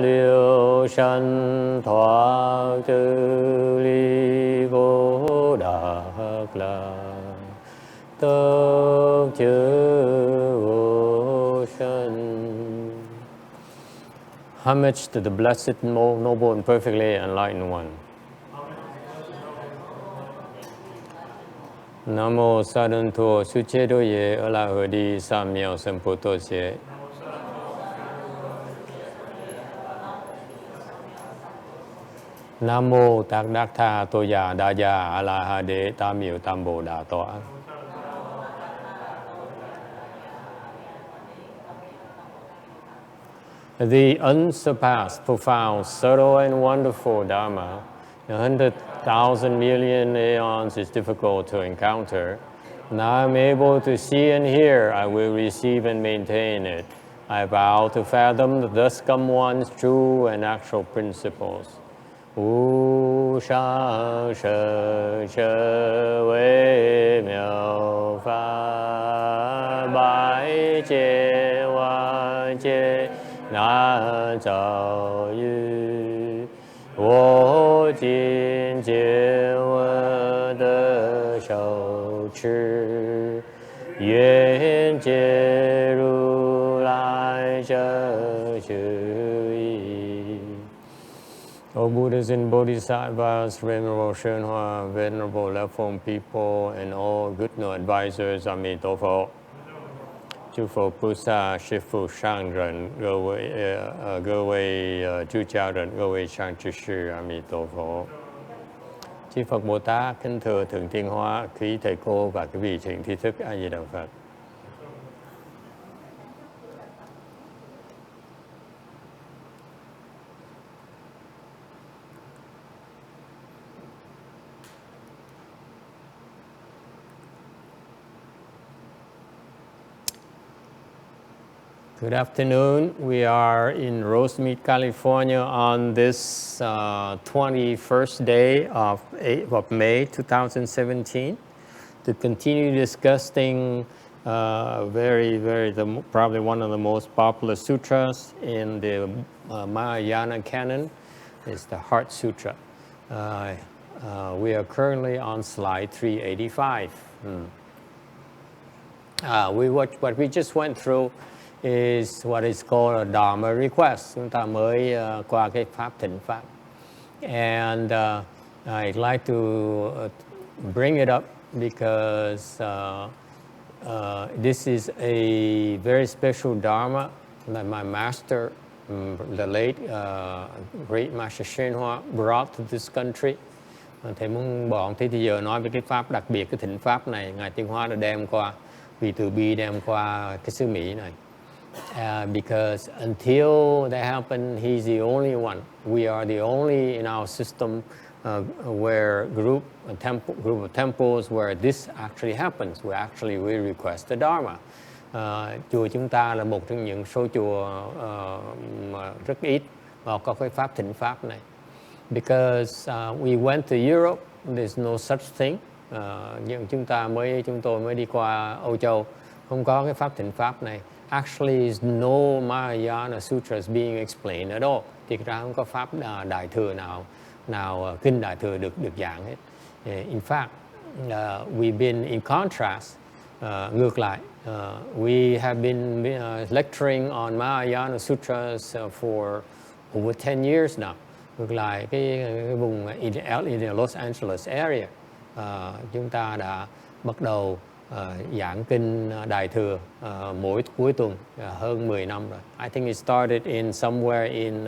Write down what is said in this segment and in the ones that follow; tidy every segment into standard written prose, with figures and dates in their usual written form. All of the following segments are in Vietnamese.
liêu sanh thoát tư ly vô đạc la tốc chư vô sanh. Homage to the blessed, noble, and perfectly enlightened one. Nam mô Sa Đơn Thô Su Chế Đô Ye A La Hờ Đi Sa Miao Sâm Pô Tô Xế. Nam mô Tát Đắc Tha Tô Già Đa Già A La Ha Đế Tam Miệu Tam Bồ Đà Tọa. The unsurpassed, profound, subtle, and wonderful Dharma, 100,000 million aeons is difficult to encounter. Now I'm able to see and hear, I will receive and maintain it. I vow to fathom the thus come one's true and actual principles. Wu shang sheng she wei miao fa bai jie wan jie nan zhao yu wo jin jie wen de shou chi yuan jie ru lai zheng shu yi. O Buddhas and Bodhisattvas, Venerable YongHua, Venerable Left Home people, and all good no advisors, Amitabha. Chư Phật Bồ Tát, Sư Phụ Sang Rần, Cơ Vị Chư Cha Rần, Cơ Vị Sang Chư Sư, Amitabha. Chư Phật Bồ Tát, kính thưa Thượng Thiên Hóa, quý thầy cô và quý vị thiện tri thức, A Di Đà Phật. Good afternoon. We are in Rosemead, California on this 21st day of May 2017 to continue discussing probably one of the most popular sutras in the Mahayana canon is the Heart Sutra. We are currently on slide 385. What we just went through is what is called a Dharma request. Chúng ta mới qua cái pháp thỉnh pháp. And I'd like to bring it up because this is a very special Dharma that my master, the late great Master YongHua, brought to this country. Thầy muốn bọn thế thì giờ nói về cái pháp đặc biệt, cái thỉnh pháp này Ngài Tiên Hóa đã đem qua, vì từ bi đem qua cái xứ Mỹ này. Because until that happened, he's the only one. We are the only in our system where group of temples where this actually happens. We request the Dharma. Chùa chúng ta là một trong những số chùa rất ít mà có cái pháp thỉnh pháp này. Because we went to Europe, there's no such thing. Nhưng chúng tôi mới đi qua Âu Châu, không có cái pháp thỉnh pháp này. Actually, no Mahayana Sutras being explained at all. Thì ra không có pháp đại thừa nào kinh đại thừa được giảng hết. In fact, we've been in contrast. Ngược lại, we have been lecturing on Mahayana Sutras for over 10 years now. Ngược lại, cái vùng in the Los Angeles area, chúng ta đã bắt đầu giảng kinh đại thừa mỗi cuối tuần hơn 10 năm rồi. I think it started in somewhere in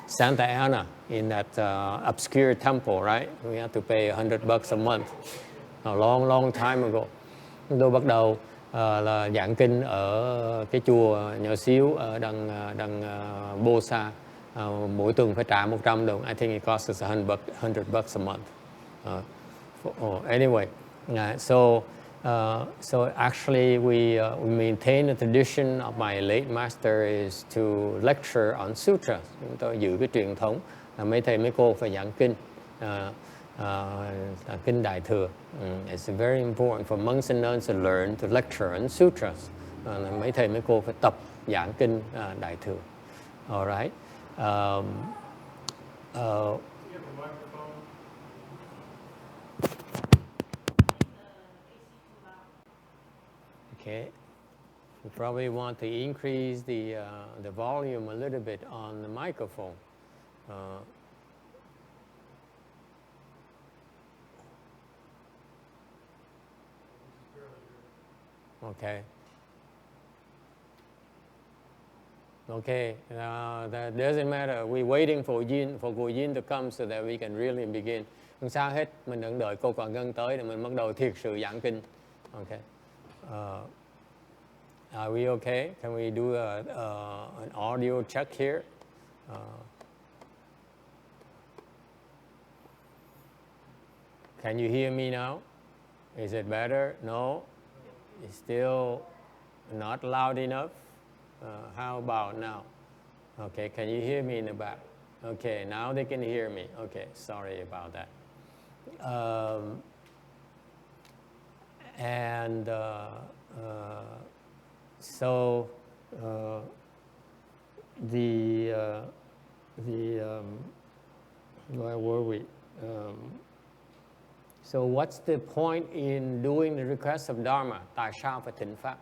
Santa Ana, in that obscure temple, right? We had to pay $100 a month. A long time ago. Tôi bắt đầu là giảng kinh ở cái chùa nhỏ xíu ở đằng Bosa. Mỗi tuần phải trả $100. I think it costs us $100 a month. Anyway, so actually we maintain the tradition of my late master is to lecture on sutras. Chúng tôi giữ cái truyền thống là mấy thầy mấy cô phải giảng kinh, kinh đại thừa. It's very important for monks and nuns to learn to lecture on sutras. Mấy thầy mấy cô phải tập giảng kinh đại thừa. All right. Um, uh, okay. You probably want to increase the volume a little bit on the microphone. Okay. Okay, that doesn't matter. We're waiting for cô Yin to come so that we can really begin. Không sao hết, mình đừng đợi cô Quảng Ngân tới để mình bắt đầu thiệt sự giảng kinh. Okay. Are we okay? Can we do an audio check here? Can you hear me now? Is it better? No? It's still not loud enough? How about now? Okay, can you hear me in the back? Okay, now they can hear me. Okay, sorry about that. So where were we? So what's the point in doing the request of Dharma? Tại sao phải thỉnh Pháp?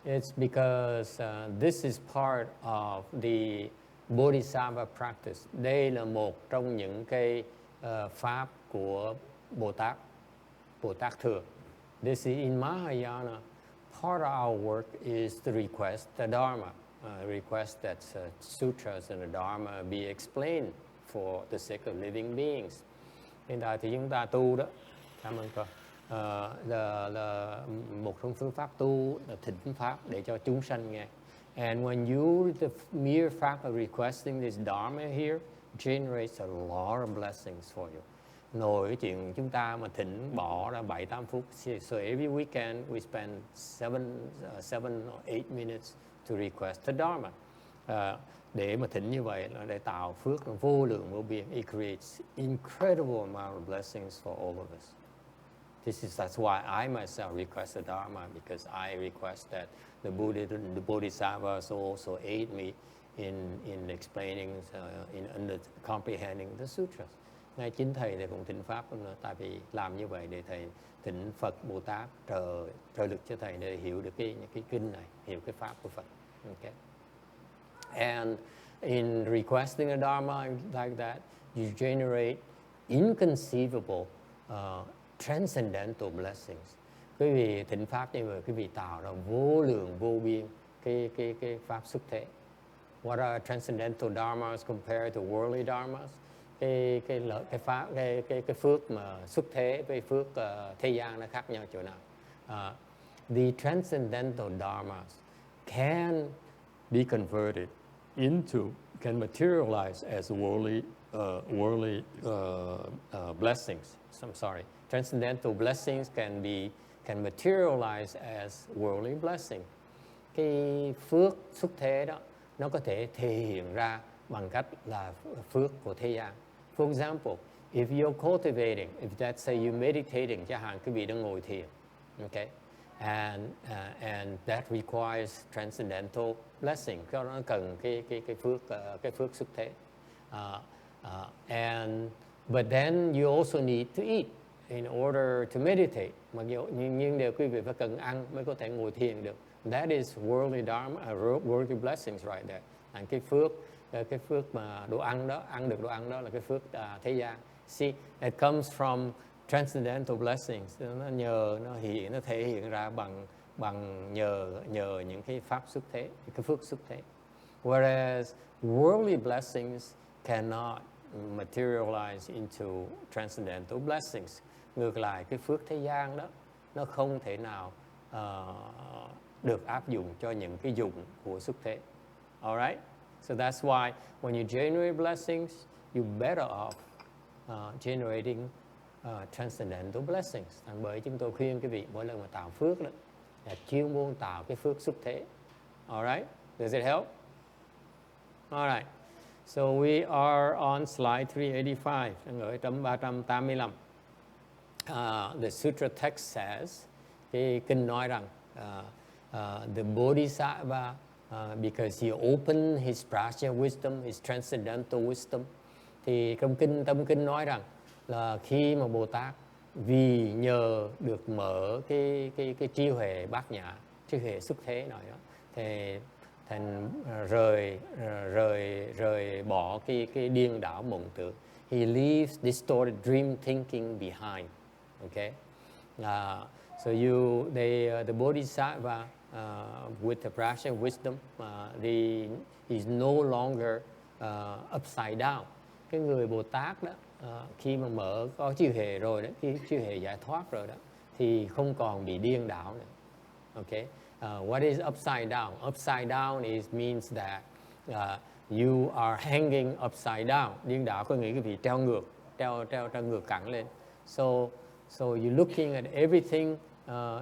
It's because this is part of the Bodhisattva practice. Đây là một trong những cái pháp của Bồ Tát Thừa. This is in Mahayana. Part of our work is to request the Dharma, request that sutras and the Dharma be explained for the sake of living beings. Hiện tại thì chúng ta tu đó, cảm ơn cô. Là một trong phương pháp tu là thỉnh pháp để cho chúng sanh nghe. And when you, the mere fact of requesting this Dharma here generates a lot of blessings for you. Nội cái chuyện chúng ta mà thỉnh bỏ ra 7-8 phút. So every weekend we spend 7 or 8 minutes to request the Dharma. Để mà thỉnh như vậy là để tạo phước vô lượng vô biên. It creates incredible amount of blessings for all of us. That's why I myself request the Dharma, because I request that the Bodhisattvas also aid me in explaining, in comprehending the sutras. Ngay chính Thầy thì cũng thỉnh Pháp, tại vì làm như vậy để Thầy thỉnh Phật, Bồ Tát trợ lực cho Thầy để hiểu được những cái kinh này, hiểu cái Pháp của Phật. Okay. And in requesting a Dharma like that, you generate inconceivable transcendental blessings. Quý vị thỉnh Pháp như vậy, quý vị tạo ra vô lượng vô biên cái Pháp xuất thế. What are transcendental dharmas compared to worldly dharmas? Cái phước mà xuất thế với phước thế gian nó khác nhau chỗ nào? The transcendental dharmas can be converted into, can materialize as worldly blessings. I'm sorry. Transcendental blessings can materialize as worldly blessing. Cái phước xuất thế đó nó có thể thể hiện ra bằng cách là phước của thế gian. For example, if you're cultivating, if let's say you're meditating, chẳng hạn quý vị đang ngồi thiền, okay, and that requires transcendental blessing. Cho nó cần cái phước xuất thế. But then you also need to eat in order to meditate. Mặc dù nhưng điều quý vị phải cần ăn mới có thể ngồi thiền được. That is worldly dharma, worldly blessings right there. And cái phước mà đồ ăn đó, ăn được đồ ăn đó là cái phước thế gian. See, it comes from transcendental blessings. Nó thể hiện ra bằng nhờ những cái pháp xuất thế, cái phước xuất thế. Whereas worldly blessings cannot materialize into transcendental blessings. Ngược lại, cái phước thế gian đó nó không thể nào được áp dụng cho những cái dụng của xuất thế. Alright? So that's why when you generate blessings, you're better off generating transcendental blessings. Bởi chúng tôi khuyên cái vị mỗi lần mà tạo phước đó là chuyên môn tạo cái phước xuất thế. Alright? Does it help? Alright. So we are on slide 385, ở trong 385. The sutra text says, cái kinh nói rằng the Bodhisattva because he opened his prajna wisdom, his transcendental wisdom. Thì trong tâm kinh nói rằng là khi mà Bồ Tát vì nhờ được mở cái trí huệ bát nhã, trí huệ xuất thế này đó, thì thành rời bỏ cái điên đảo mộng tưởng. He leaves distorted dream thinking behind. Okay, so the Bodhisattva with the prajna wisdom, is no longer upside down. Cái người Bồ Tát đó, khi mà có trí huệ rồi đó, khi trí huệ giải thoát rồi đó, thì không còn bị điên đảo nữa. Okay, what is upside down? Upside down means that you are hanging upside down. Điên đảo có nghĩa cái vị treo ngược cẳng lên. So you're looking at everything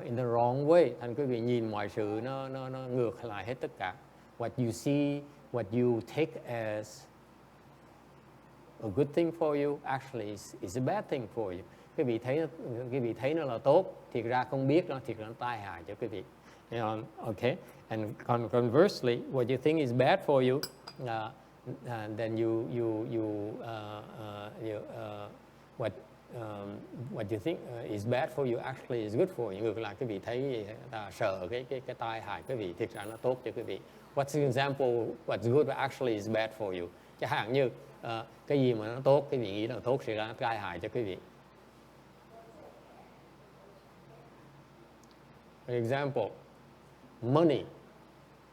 in the wrong way. Thành quý vị nhìn mọi sự nó ngược lại hết tất cả. What you see, what you take as a good thing for you actually is a bad thing for you. Quý vị thấy nó là tốt, thiệt ra không biết nó thiệt là nó tai hại cho quý vị. Okay, and conversely, what you think is bad for you, then what you think is bad for you actually is good for you. Ngược lại, quý vị thấy sợ cái tai hại quý vị, thiệt ra nó tốt cho quý vị. What's an example? What's good actually is bad for you. Chẳng hạn như cái gì mà nó tốt, quý vị nghĩ là tốt, thì ra nó tai hại cho quý vị. For example, money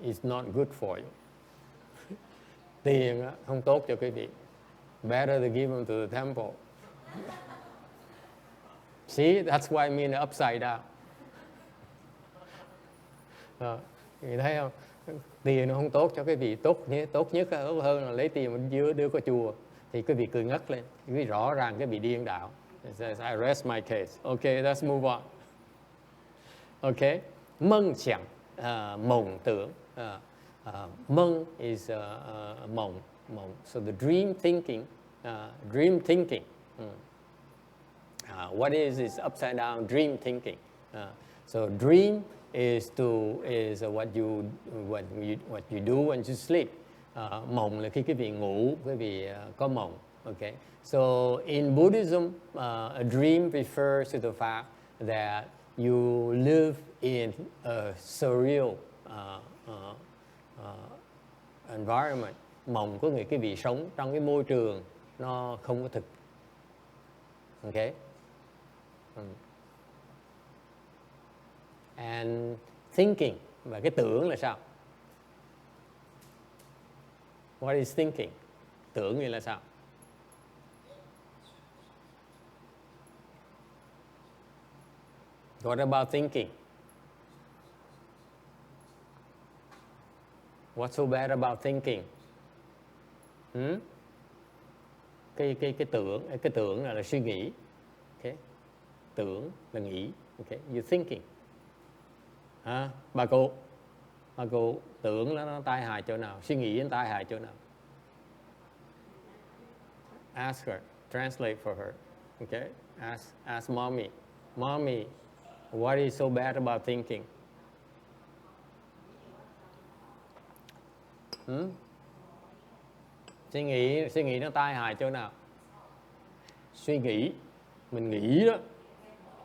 is not good for you. Tiền không tốt cho quý vị. Better to give them to the temple. See, that's why I mean upside down. Chị thấy không? Tiền nó không tốt cho quý vị, tốt nhất tốt hơn là lấy tiền mình đưa qua chùa, thì quý vị cười ngất lên, quý vị rõ ràng cái bị điên đảo. I rest my case. Okay, let's move on. Okay, mong chẳng, mộng tưởng. Mong is mộng. So the dream thinking. What is upside down dream thinking? So dream is what you do when you sleep. Mộng là khi quý vị ngủ, quý vị có mộng. Okay. So in Buddhism, a dream refers to the fact that you live in a surreal environment. Mộng có nghĩa quý vị sống trong cái môi trường nó không có thực. Okay. And thinking, và cái tưởng là sao? What is thinking? Tưởng nghĩa là sao? What about thinking? What's so bad about thinking? Cái tưởng là suy nghĩ. Okay. Tưởng là nghĩ. Okay. You're thinking. Bà cụ tưởng nó tai hại chỗ nào, suy nghĩ nó tai hại chỗ nào? Ask her, translate for her. Okay, ask mommy, what is so bad about thinking? Suy nghĩ nó tai hại chỗ nào? Suy nghĩ, mình nghĩ đó,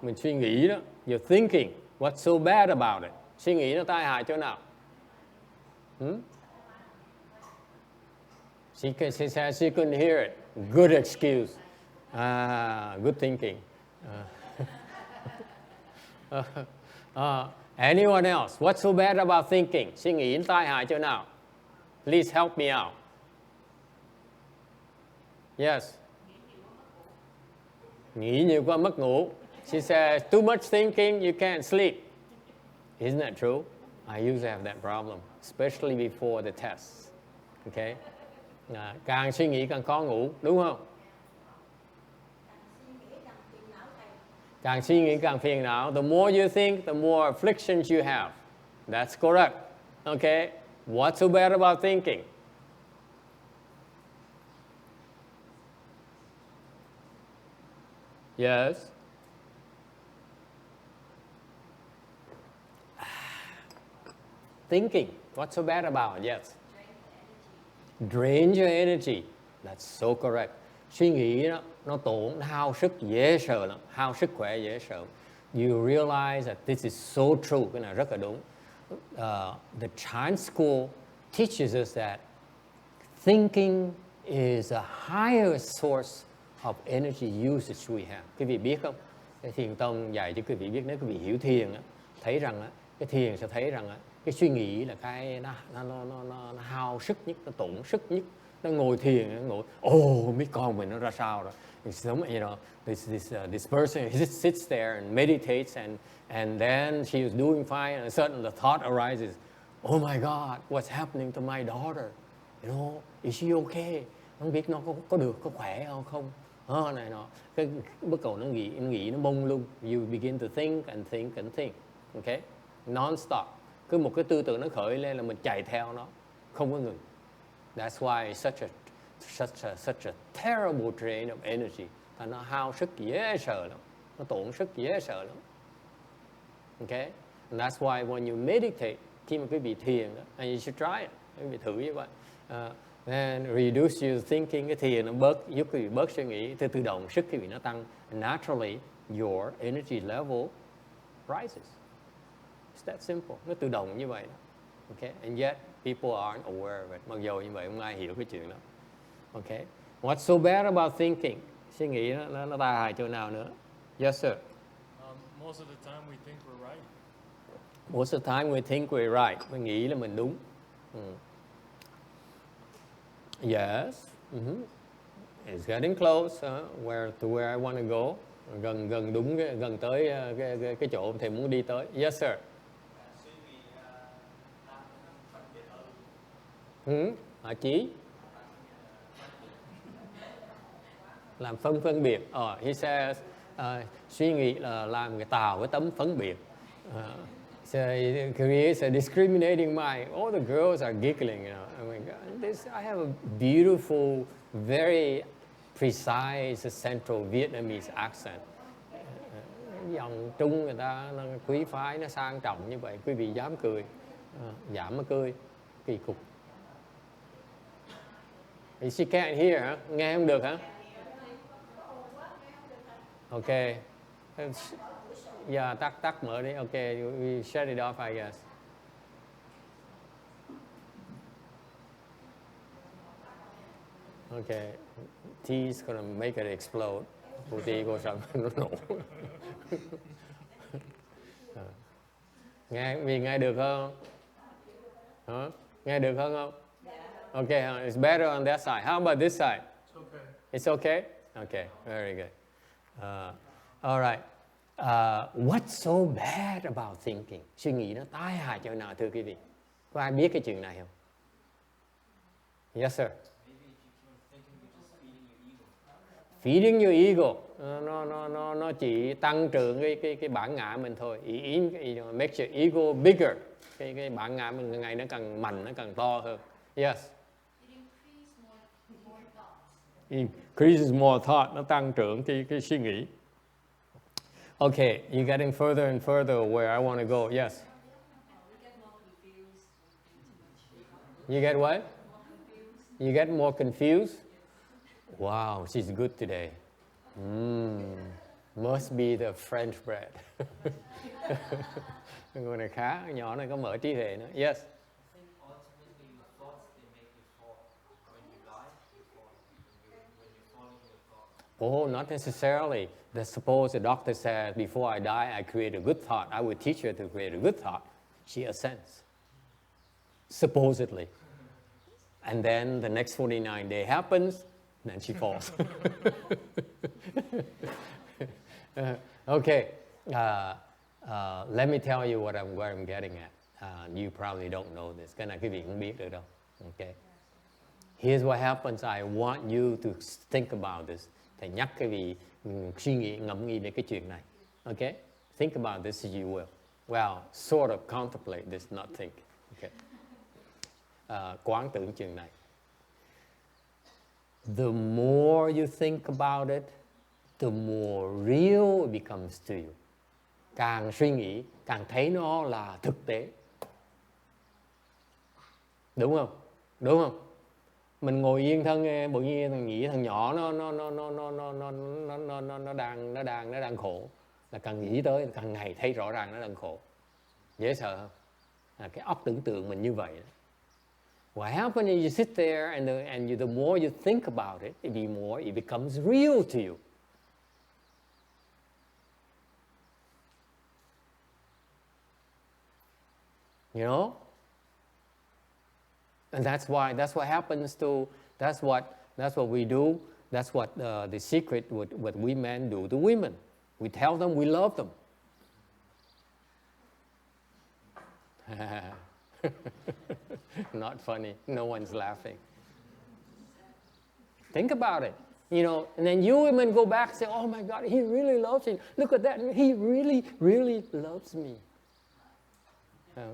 mình suy nghĩ đó. You're thinking. What's so bad about it? Suy nghĩ nó tai hại chỗ nào? She said she couldn't hear it. Good excuse. Good thinking. Anyone else? What's so bad about thinking? Suy nghĩ nó tai hại chỗ nào? Please help me out. Yes. Nghĩ nhiều quá mất ngủ. She says, too much thinking, you can't sleep. Isn't that true? I used to have that problem, especially before the tests. Okay? Càng suy nghĩ càng khó ngủ, đúng không? Càng suy nghĩ càng phiền não. The more you think, the more afflictions you have. That's correct. Okay? What's so bad about thinking? Yes. Thinking. What's so bad about it? Yes. Drain your energy. That's so correct. Suy nghĩ nó tổn hao sức dễ sợ lắm, hao sức khỏe dễ sợ. You realize that this is so true. Cái này rất là đúng. The Chan school teaches us that thinking is a higher source of energy usage we have. Quý vị biết không? Cái thiền tông dạy cho quý vị biết, nếu quý vị hiểu thiền thấy rằng cái thiền sẽ thấy rằng cái suy nghĩ là cái nó hao sức nhất, nó tổn sức nhất. Nó ngồi thiền, nó ngồi mấy con mình nó ra sao rồi. This person he sits there and meditates and then she is doing fine and suddenly the thought arises, oh my God, what's happening to my daughter? Is she okay? Không biết nó có được, có khỏe không? Này nọ. Cái bắt đầu nó nghĩ nó mông lung. You begin to think and think and think. Okay? Non-stop. Cứ một cái tư tưởng nó khởi lên là mình chạy theo nó, không có ngừng. That's why it's such a terrible drain of energy. Nó hao sức dễ sợ lắm, nó tổn sức dễ sợ lắm. Okay? And that's why when you meditate, khi mà quý vị thiền, and you should try it, quý vị thử như vậy. Then reduce your thinking, cái thiền nó giúp quý vị bớt suy nghĩ, tự động sức quý vị nó tăng. And naturally, your energy level rises. It's that simple. Nó tự động như vậy. Okay? And yet, people aren't aware of it. Mặc dù như vậy, không ai hiểu cái chuyện đó. Okay? What's so bad about thinking? Suy nghĩ nó tai hại chỗ nào nữa? Yes, sir. Most of the time we think we're right. Most of the time we think we're right. Mình nghĩ là mình đúng. Yes. It's getting close to where I want to go. Gần đúng gần tới cái chỗ thầy muốn đi tới. Yes, sir. Chí làm phân biệt. He says suy nghĩ là làm người tạo cái tấm phân biệt. So it creates a discriminating mind. All the girls are giggling, Oh my God, I have a beautiful, very precise Central Vietnamese accent. Dòng Trung người ta nó quý phái, nó sang trọng như vậy, quý vị dám cười, dám mà cười, kỳ cục. She can't hear hả? Nghe không được hả? Okay. Yeah, tắt mở đi. Okay, we shut it off, I guess. Okay, tea's gonna make it explode. Cô tí cô sợ nó nổ. Nghe được không? Hả? Nghe được không? Okay, it's better on that side. How about this side? It's okay. It's okay? Okay, very good. All right. What's so bad about thinking? Suy nghĩ nó tai hại chỗ nào thưa quý vị? Có ai biết cái chuyện này không? Yes, sir. Feeding your ego. Nó chỉ tăng trưởng cái bản ngã mình thôi. Make your ego bigger. Cái bản ngã mình ngày nó càng mạnh, nó càng to hơn. Yes. Increases more thought. Nó tăng trưởng cái suy nghĩ. Okay, you're getting further and further where I want to go. Yes. You get what? You get more confused? Wow, she's good today. Must be the French bread. Người này khá, nhỏ này có mở trí tuệ nữa. Yes. Oh, not necessarily. Suppose the doctor said, before I die, I create a good thought. I would teach her to create a good thought. She assents. Supposedly. And then the next 49 days happens, then she falls. Okay. Let me tell you where I'm getting at. You probably don't know this. Cái này quý vị không biết được đâu. Okay. Here's what happens. I want you to think about this. Thầy nhắc cái vị suy nghĩ, ngẫm nghĩ về cái chuyện này. Okay? Think about this as you will. Well, sort of contemplate this, not think. Okay. Quán tưởng chuyện này. The more you think about it, the more real it becomes to you. Càng suy nghĩ, càng thấy nó là thực tế. Đúng không? Đúng không? Mình ngồi yên thân, tự nhiên thằng nghĩ thằng nhỏ nó đang khổ, là càng nghĩ tới càng ngày thấy rõ ràng nó đang khổ. Dễ sợ không? Cái óc tưởng tượng mình như vậy đó. What happens is you sit there and the more you think about it, the more it becomes real to you. You know? And that's what happens to, that's what we do, that's what the secret, what we men do to women. We tell them we love them. Not funny, no one's laughing. Think about it, you know, and then you women go back and say, oh my God, he really loves me. Look at that, he really, really loves me.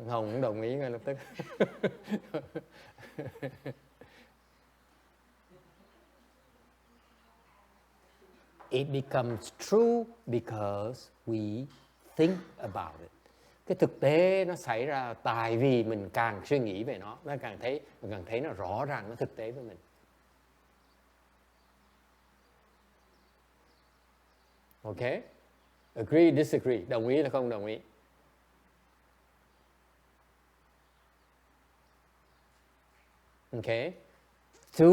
Hồng cũng đồng ý ngay lập tức. It becomes true because we think about it. Cái thực tế nó xảy ra tại vì mình càng suy nghĩ về nó càng thấy nó rõ ràng, nó thực tế với mình. Okay? Agree, disagree, đồng ý là không đồng ý? Okay? To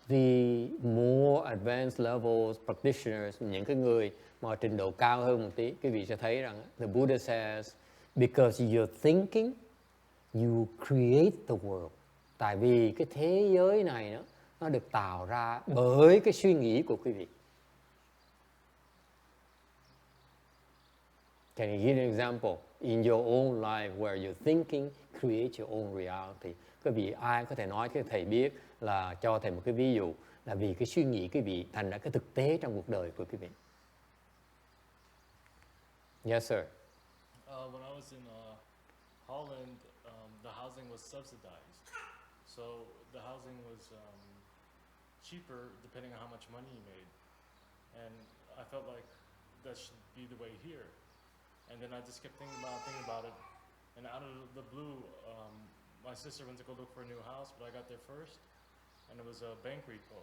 the more advanced levels practitioners, những cái người mà trình độ cao hơn một tí, quý vị sẽ thấy rằng the Buddha says, because you're thinking, you create the world. Tại vì cái thế giới này nó được tạo ra bởi cái suy nghĩ của quý vị. Can you give an example in your own life where your thinking creates your own reality? Quý vị ai có thể nói cho thầy biết là cho thầy một cái ví dụ là vì cái suy nghĩ quý vị thành ra cái thực tế trong cuộc đời của quý vị. Yes, sir. When I was in Holland, the housing was subsidized, so the housing was cheaper depending on how much money you made, and I felt like that should be the way here. And then I just kept thinking about it, and out of the blue, my sister went to go look for a new house, but I got there first, and it was a bank repo,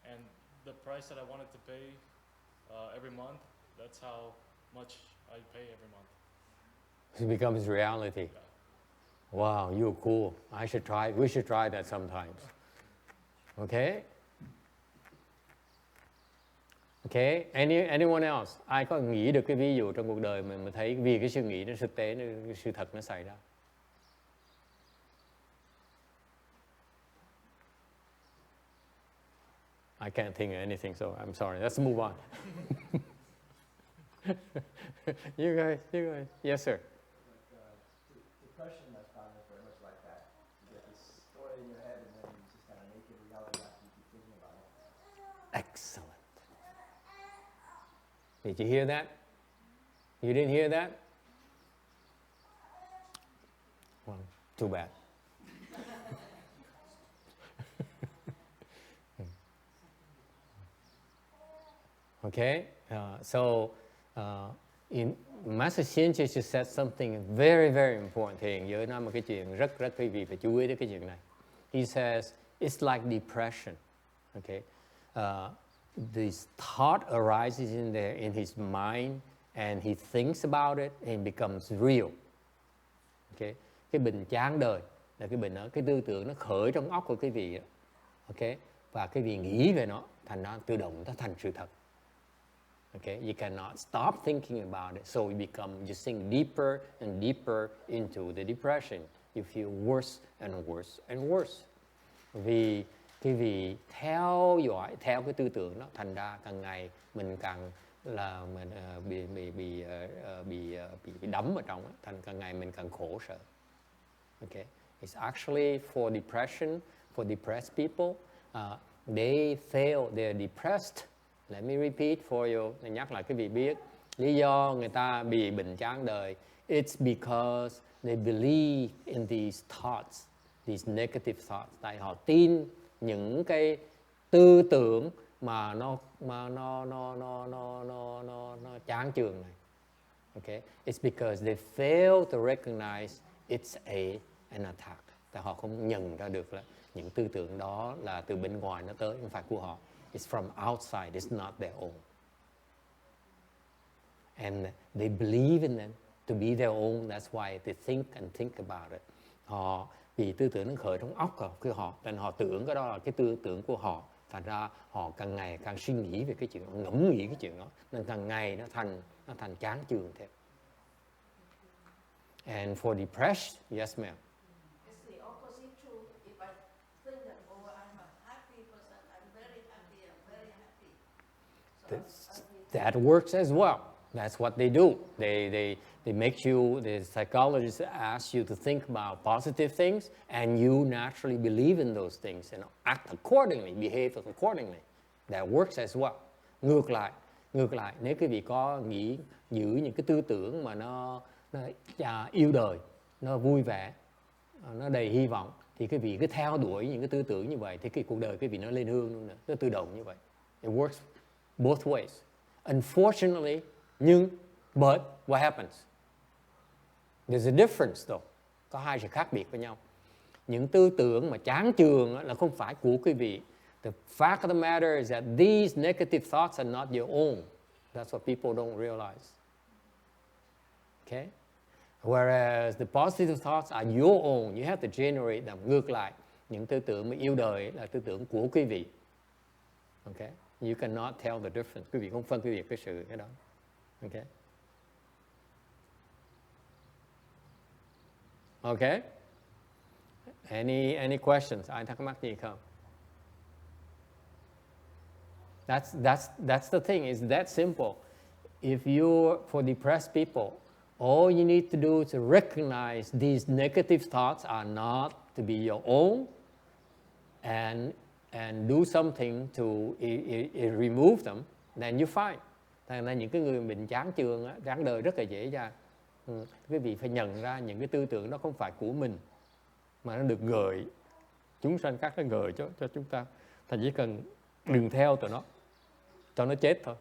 and the price that I wanted to pay every month, that's how much I pay every month. It becomes reality. Yeah. Wow, you're cool. We should try that sometimes. Okay? Okay, anyone else? Ai có nghĩ được cái ví dụ trong cuộc đời mình thấy vì cái suy nghĩ nó thực tế, cái sự thật nó xảy ra? I can't think of anything, so I'm sorry. Let's move on. You guys. Yes, sir. Depression, I found it very much like that. You get this story in your head, and then you just kind of make it reality after you keep thinking about it. Excellent. Did you hear that? You didn't hear that? Well, too bad. Okay, in Master Shinche just said something very, very important. Thiền giới nói một cái chuyện rất quý vị phải chú ý đến cái chuyện này. He says it's like depression. Okay, this thought arises in his mind, and he thinks about it, and it becomes real. Okay, cái bệnh chán đời là cái bệnh đó, cái tư tưởng nó khởi trong óc của quý vị. Okay, và cái vị nghĩ về nó, thành nó tự động nó thành sự thật. Okay, you cannot stop thinking about it, so you sink deeper and deeper into the depression. You feel worse and worse and worse. Vì cái vị theo cái tư tưởng đó, thành ra càng ngày mình càng là mình bị đắm ở trong đó, thành càng ngày mình càng khổ sở. Okay, it's actually for depression, for depressed people, they fail, they're depressed. Let me repeat for you, nhắc lại quý vị biết, lý do người ta bị bệnh chán đời, it's because they believe in these thoughts, these negative thoughts, tại họ tin những cái tư tưởng mà nó chán chường này. Okay, it's because they fail to recognize it's a an attack. Tại họ không nhận ra được là những tư tưởng đó là từ bên ngoài nó tới, không phải của họ. It's from outside, it's not their own. And they believe in them to be their own. That's why they think about it. Họ vì tư tưởng nó khởi trong óc của họ, nên họ tưởng cái đó là cái tư tưởng của họ. Thành ra họ càng ngày càng suy nghĩ về cái chuyện đó, ngẫm nghĩ cái chuyện đó, nên càng ngày nó thành chán chường thêm. And for depression, yes ma'am. It's the opposite true. If I think that, oh, I'm a happy person, I'm very happy. So That works as well. That's what they do. They make you, the psychologists ask you to think about positive things, and you naturally believe in those things and act accordingly, behave accordingly. That works as well. Ngược lại, nếu quý vị có giữ những cái tư tưởng mà nó yêu đời, nó vui vẻ, nó đầy hy vọng, thì quý vị cứ theo đuổi những cái tư tưởng như vậy, thì cái cuộc đời quý vị nó lên hương luôn nữa, nó tự động như vậy. It works both ways. Unfortunately, but what happens? There's a difference though. Có hai sự khác biệt với nhau. Những tư tưởng mà chán chường là không phải của quý vị. The fact of the matter is that these negative thoughts are not your own. That's what people don't realize. Okay? Whereas the positive thoughts are your own. You have to generate them. Ngược lại, những tư tưởng mà yêu đời là tư tưởng của quý vị. Okay? You cannot tell the difference. Quý vị không phân quý vị cái sự cái đó. Okay? Okay? Any questions? Ai thắc mắc gì không? That's the thing. It's that simple. If you're for depressed people, all you need to do is to recognize these negative thoughts are not to be your own, and do something to remove them. Then you're fine. Thành ra những cái người mình chán chường, chán đời rất là dễ dàng. Quý vị phải nhận ra những cái tư tưởng đó không phải của mình, mà nó được gợi, chúng sanh khác nó gợi cho chúng ta. Thành chỉ cần đừng theo tụi nó, cho nó chết thôi.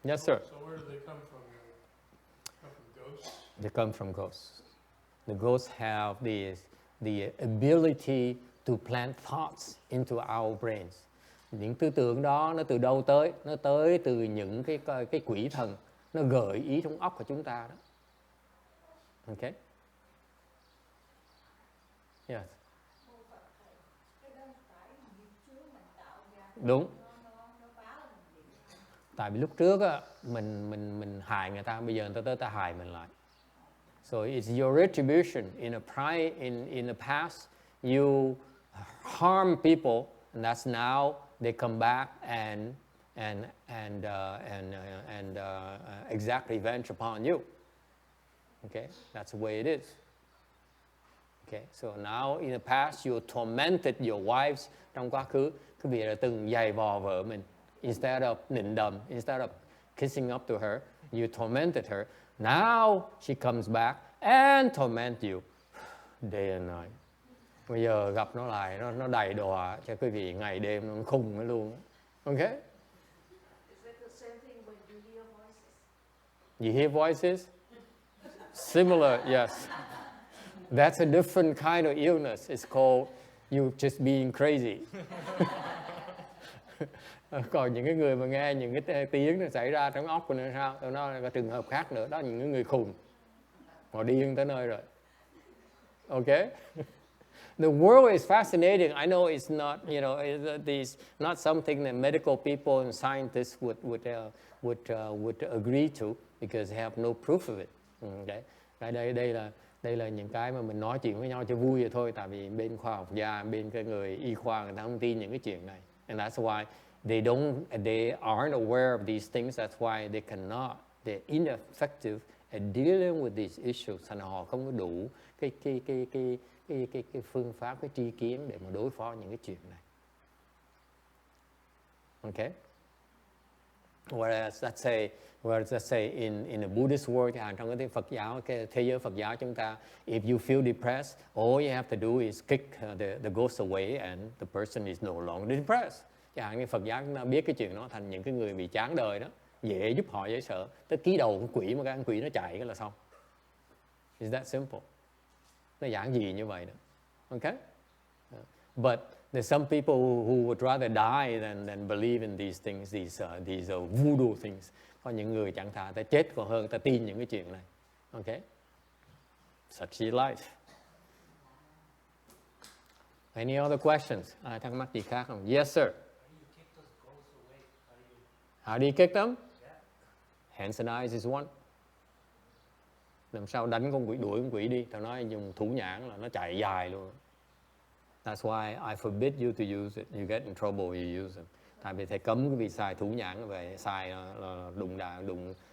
Yes sir. So where do they come from? Come from ghosts? They come from ghosts. The ghosts have the ability to plant thoughts into our brains. Những tư tưởng đó nó từ đâu tới? Nó tới từ những cái quỷ thần, nó gợi ý trong óc của chúng ta đó. Okay? Yes. Đúng. Tại vì lúc trước á, mình hại người ta, bây giờ người ta tới ta hại mình lại. So it's your retribution. In the past, you harm people, and that's now they come back and exact revenge upon you. Okay, that's the way it is. Okay, so now in the past you tormented your wives. Trong quá khứ, quý vị đã từng giày vò vợ mình. Instead of nịnh đầm, instead of kissing up to her, you tormented her. Now she comes back and torment you day and night. Bây giờ gặp nó lại, nó đầy đọa cho quý vị ngày đêm, nó khùng nó luôn. Okay? Is it the same thing when you hear voices? You hear voices? Similar, yes. That's a different kind of illness. It's called you just being crazy. Còn những cái người mà nghe những cái tiếng nó xảy ra trong óc của nó sao? Nó là trường hợp khác nữa. Đó là những người khùng. Họ điên tới nơi rồi. Okay? The world is fascinating. I know it's not, not something that medical people and scientists would agree to because they have no proof of it. Okay? Đây là những cái mà mình nói chuyện với nhau cho vui vậy thôi. Tại vì bên khoa học gia, bên cái người y khoa người ta không tin những cái chuyện này. And that's why they aren't aware of these things. That's why they're ineffective at dealing with these issues. Thành họ không có đủ cái phương pháp, cái tri kiến để mà đối phó những cái chuyện này. Okay? Whereas let's say in the Buddhist world, trong cái Phật giáo, cái thế giới Phật giáo chúng ta, if you feel depressed, all you have to do is kick the ghost away and the person is no longer depressed. Chẳng hạn như Phật giáo chúng ta biết cái chuyện đó, thành những cái người bị chán đời đó, dễ giúp họ dễ sợ. Tới ký đầu con quỷ mà cái con quỷ nó chạy cái là xong. It's that simple. Nó giản dị như vậy đó. Okay? But there's some people who would rather die than believe in these things, these voodoo things. Có những người chẳng thà ta chết còn hơn ta tin những cái chuyện này. Okay? Such is life. Any other questions? Ai thắc mắc gì khác không? Yes, sir. How do you kick them? Hands and eyes is one. Làm sao đánh con quỷ, đuổi con quỷ đi? Tao nói dùng thủ nhãn là nó chạy dài luôn. That's why I forbid you to use it. You get in trouble, you use it. Tại vì thầy cấm cái việc xài thủ nhãn, về xài là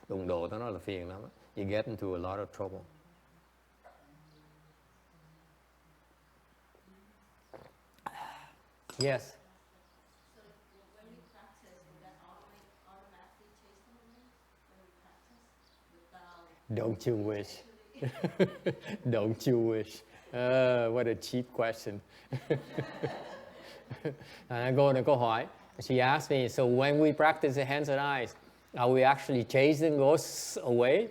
đụng độ đó, nó là phiền lắm. You get into a lot of trouble. Yes. So when you practice, will that automatically chase them away when you practice without? Don't you wish? Don't you wish? What a cheap question. Cô này câu hỏi. She asked me, so when we practice the hands and eyes, are we actually chasing ghosts away?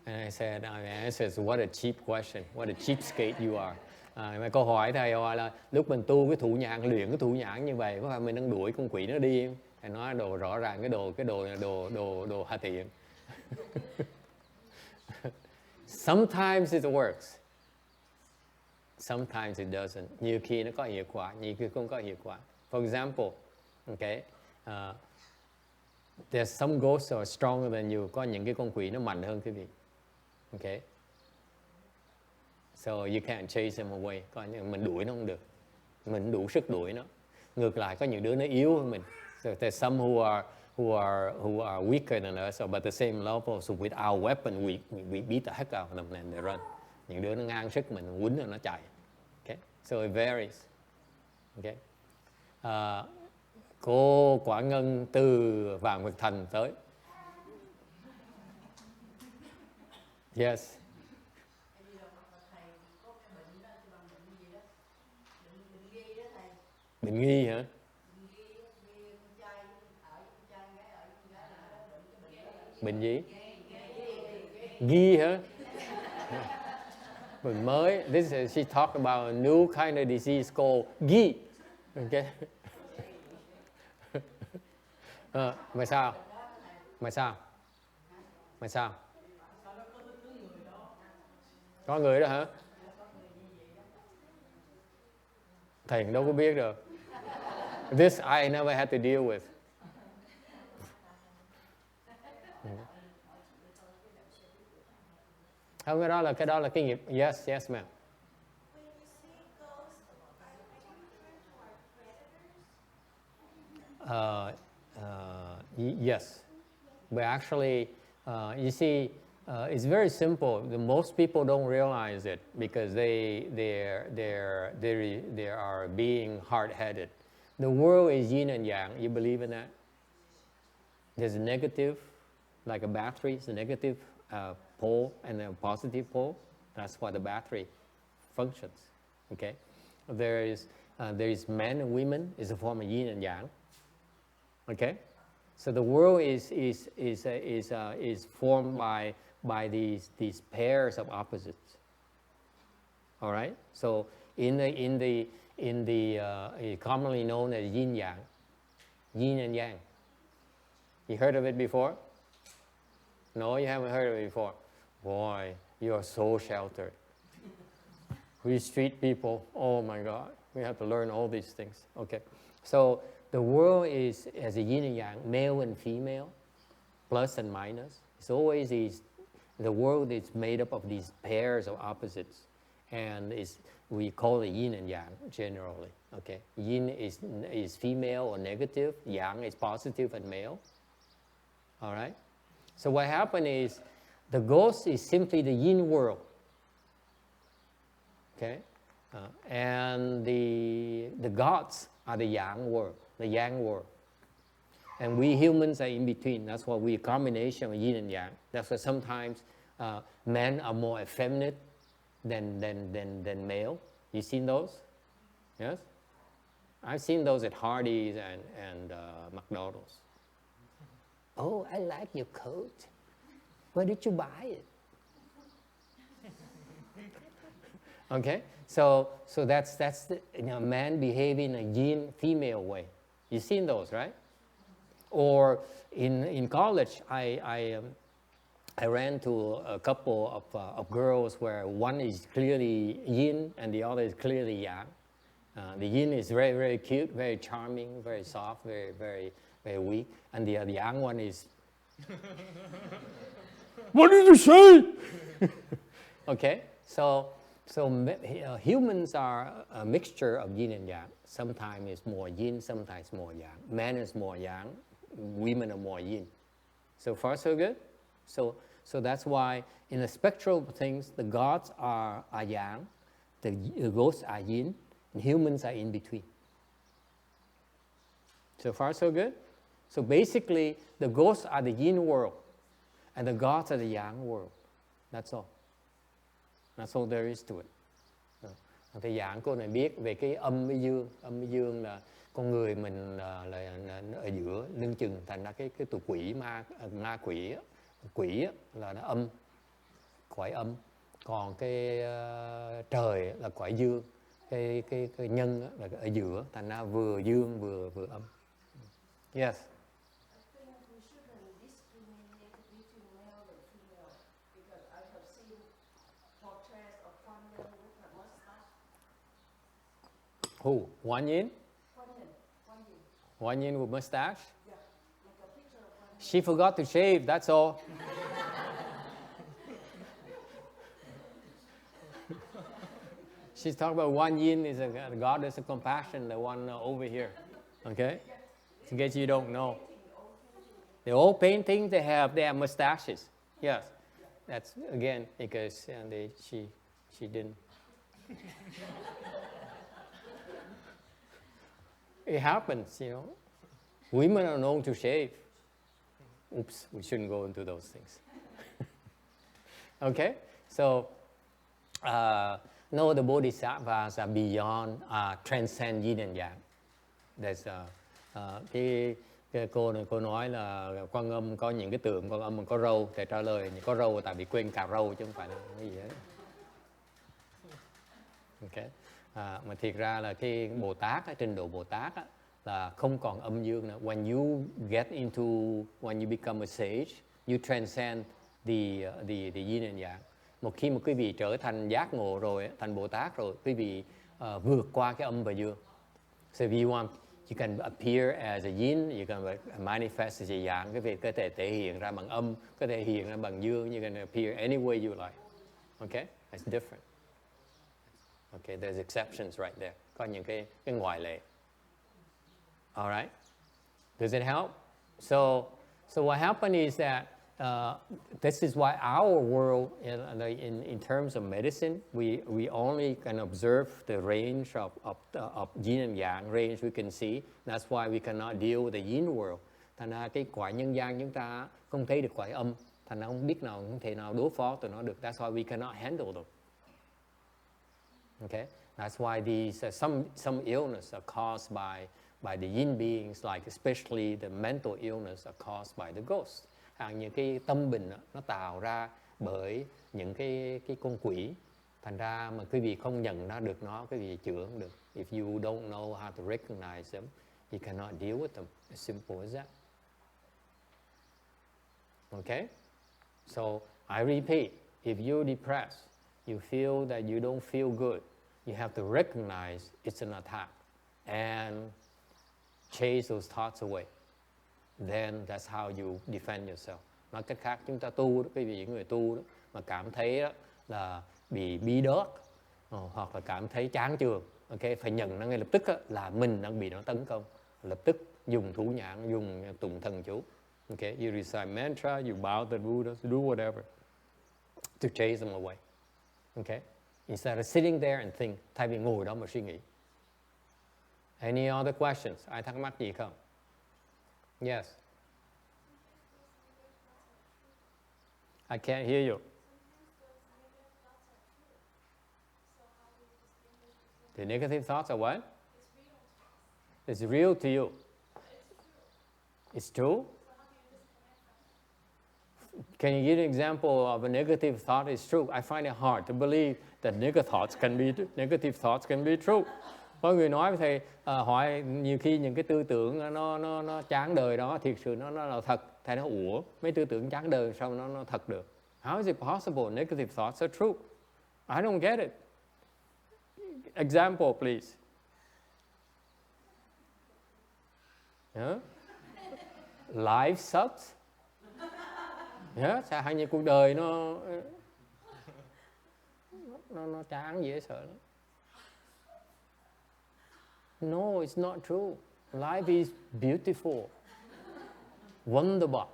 And I said, my answer is, what a cheap question. What a cheapskate you are. Mà câu hỏi thầy hỏi là lúc mình tu cái thủ nhãn, luyện cái thủ nhãn như vậy, có phải mình đang đuổi con quỷ nó đi không? Thầy nói đồ rõ ràng cái đồ hạ tiện. Sometimes it works. Sometimes it doesn't. Nhiều khi nó có hiệu quả, nhiều khi không có hiệu quả. For example, okay, there's some ghosts are stronger than you. Có những cái con quỷ nó mạnh hơn quý vị. Okay. So you can't chase them away. Có những mình đuổi nó không được. Mình đủ sức đuổi nó. Ngược lại có những đứa nó yếu hơn mình. So there's some who are weaker than us, but the same level. So with our weapon, we beat the heck out of them and they run. Những đứa nó ngang sức mình, quýnh rồi nó chạy. Okay. So it varies. Okay. Cô Quả Ngân từ Vạn Vật Thành tới. Yes. Bệnh nghi hả? Bệnh gì? Nghi hả? Bệnh mới. She talked about a new kind of disease called nghi. Okay. Mà sao? Mà sao? Mà sao? Có người đó hả? Thầy đâu có biết được. This I never had to deal with. Không, cái đó là cái nghiệp. Yes, yes ma'am. Yes, but actually, you see, it's very simple. Most people don't realize it because they are being hard-headed. The world is yin and yang. You believe in that? There's a negative, like a battery. It's a negative pole and a positive pole. That's why the battery functions. Okay, there is men and women. It's a form of yin and yang. Okay, so the world is formed by these pairs of opposites. All right. So in the commonly known as yin yang, yin and yang. You heard of it before? No, you haven't heard of it before. Boy, you are so sheltered. We street people. Oh my God, we have to learn all these things. Okay, so the world is as a yin and yang, male and female, plus and minus. It's always the world is made up of these pairs of opposites, and we call it yin and yang generally. Okay, yin is female or negative, yang is positive and male. All right. So what happened is the ghost is simply the yin world. Okay, and the gods are the yang world, the yang world. And we humans are in between. That's why we're a combination of yin and yang. That's why sometimes men are more effeminate than male. You seen those? Yes? I've seen those at Hardee's and McDonald's. Oh, I like your coat. Where did you buy it? Okay, So that's the, man behaving in a yin female way. You've seen those, right? Or in college, I ran to a couple of girls where one is clearly yin and the other is clearly yang. The yin is very, very cute, very charming, very soft, very, very, very weak, and the yang one is. What did you say? Okay, so humans are a mixture of yin and yang. Sometimes it's more yin, sometimes more yang. Men is more yang, women are more yin. So far, so good. So that's why in the spectral of things, the gods are yang, the ghosts are yin, and humans are in between. So far, so good. So basically, the ghosts are the yin world, and the gods are the yang world. That's all. That's all there is to it. Thì giảng cô này biết về cái âm với dương. Âm với dương là con người mình là ở giữa lưng chừng, thành ra cái tụi quỷ ma quỷ là nó âm, cõi âm. Còn cái trời là cõi dương, cái nhân là ở giữa, thành ra vừa dương vừa âm. Yes. I think we shouldn't discriminate between male and female because I have seen portraits of one man with a mustache. Who? One yin? One yin. One yin with mustache? Yeah, like a picture of one yin. She forgot to shave, that's all. She's talking about one yin is a goddess of compassion, the one over here. Okay? In case you don't know. The old paintings, they have mustaches. Yes. That's, again, because she didn't. It happens, you know. Women are known to shave. Oops, we shouldn't go into those things. Okay? So, no, the bodhisattvas are beyond, transcend yin and yang. There's cái cô này cô nói là Quan Âm có những cái tượng Quan Âm mà có râu, thì trả lời có râu tại vì quên cạo râu chứ không phải là cái gì hết. Okay. Mà thiệt ra là cái Bồ Tát, trình độ Bồ Tát là không còn âm dương nữa. When you become a sage, you transcend the yin and yang. Một khi mà quý vị trở thành giác ngộ rồi, thành Bồ Tát rồi, quý vị vượt qua cái âm và dương. So if you want, you can appear as a yin, you can manifest as a yang. Cái việc có thể thể hiện ra bằng âm, có thể hiện ra bằng dương. You can appear any way you like. Okay, it's different. Okay, there's exceptions right there. Có những cái ngoại lệ. All right, does it help? So what happened is that this is why our world, in terms of medicine, we only can observe the range of yin and yang, range we can see. That's why we cannot deal with the yin world. Thành ra cái quả nhân gian chúng ta không thấy được quả âm. Thành ra không biết nào, không thể nào đối phó tụi nó được. That's why we cannot handle them. Okay, that's why these some illness are caused by the yin beings, like especially the mental illness are caused by the ghosts. Những cái tâm bệnh nó tạo ra bởi những cái con quỷ. Thành ra mà quý vị không nhận ra được nó, quý vị chữa không được. If you don't know how to recognize them, you cannot deal with them. As simple as that. Okay? So I repeat, if you're depressed, you feel that you don't feel good, you have to recognize it's an attack and chase those thoughts away. Then that's how you defend yourself. Nói cách khác, chúng ta tu đó, quý vị những người tu đó, mà cảm thấy đó, là bị bí đớt hoặc là cảm thấy chán chường, okay, phải nhận nó ngay lập tức đó, là mình đang bị nó tấn công. Lập tức dùng thủ nhãn, dùng tụng thần chú. Okay, you recite mantra, you bow to the Buddha, do whatever to chase them away. Okay, instead of sitting there and think, thay vì ngồi đó mà suy nghĩ. Any other questions? Ai thắc mắc gì không? Yes. I can't hear you. The negative thoughts are what? It's real to you. It's true? Can you give an example of a negative thought is true? I find it hard to believe that negative thoughts can be true. Có người nói với thầy, hỏi nhiều khi những cái tư tưởng nó chán đời đó, thiệt sự nó là thật. Thầy nói, ủa, mấy tư tưởng chán đời sao nó thật được? How is it possible negative thoughts are true? I don't get it. Example, please. Life sucks. Sao hay như cuộc đời nó chán dễ sợ lắm. No, it's not true. Life is beautiful, wonderful.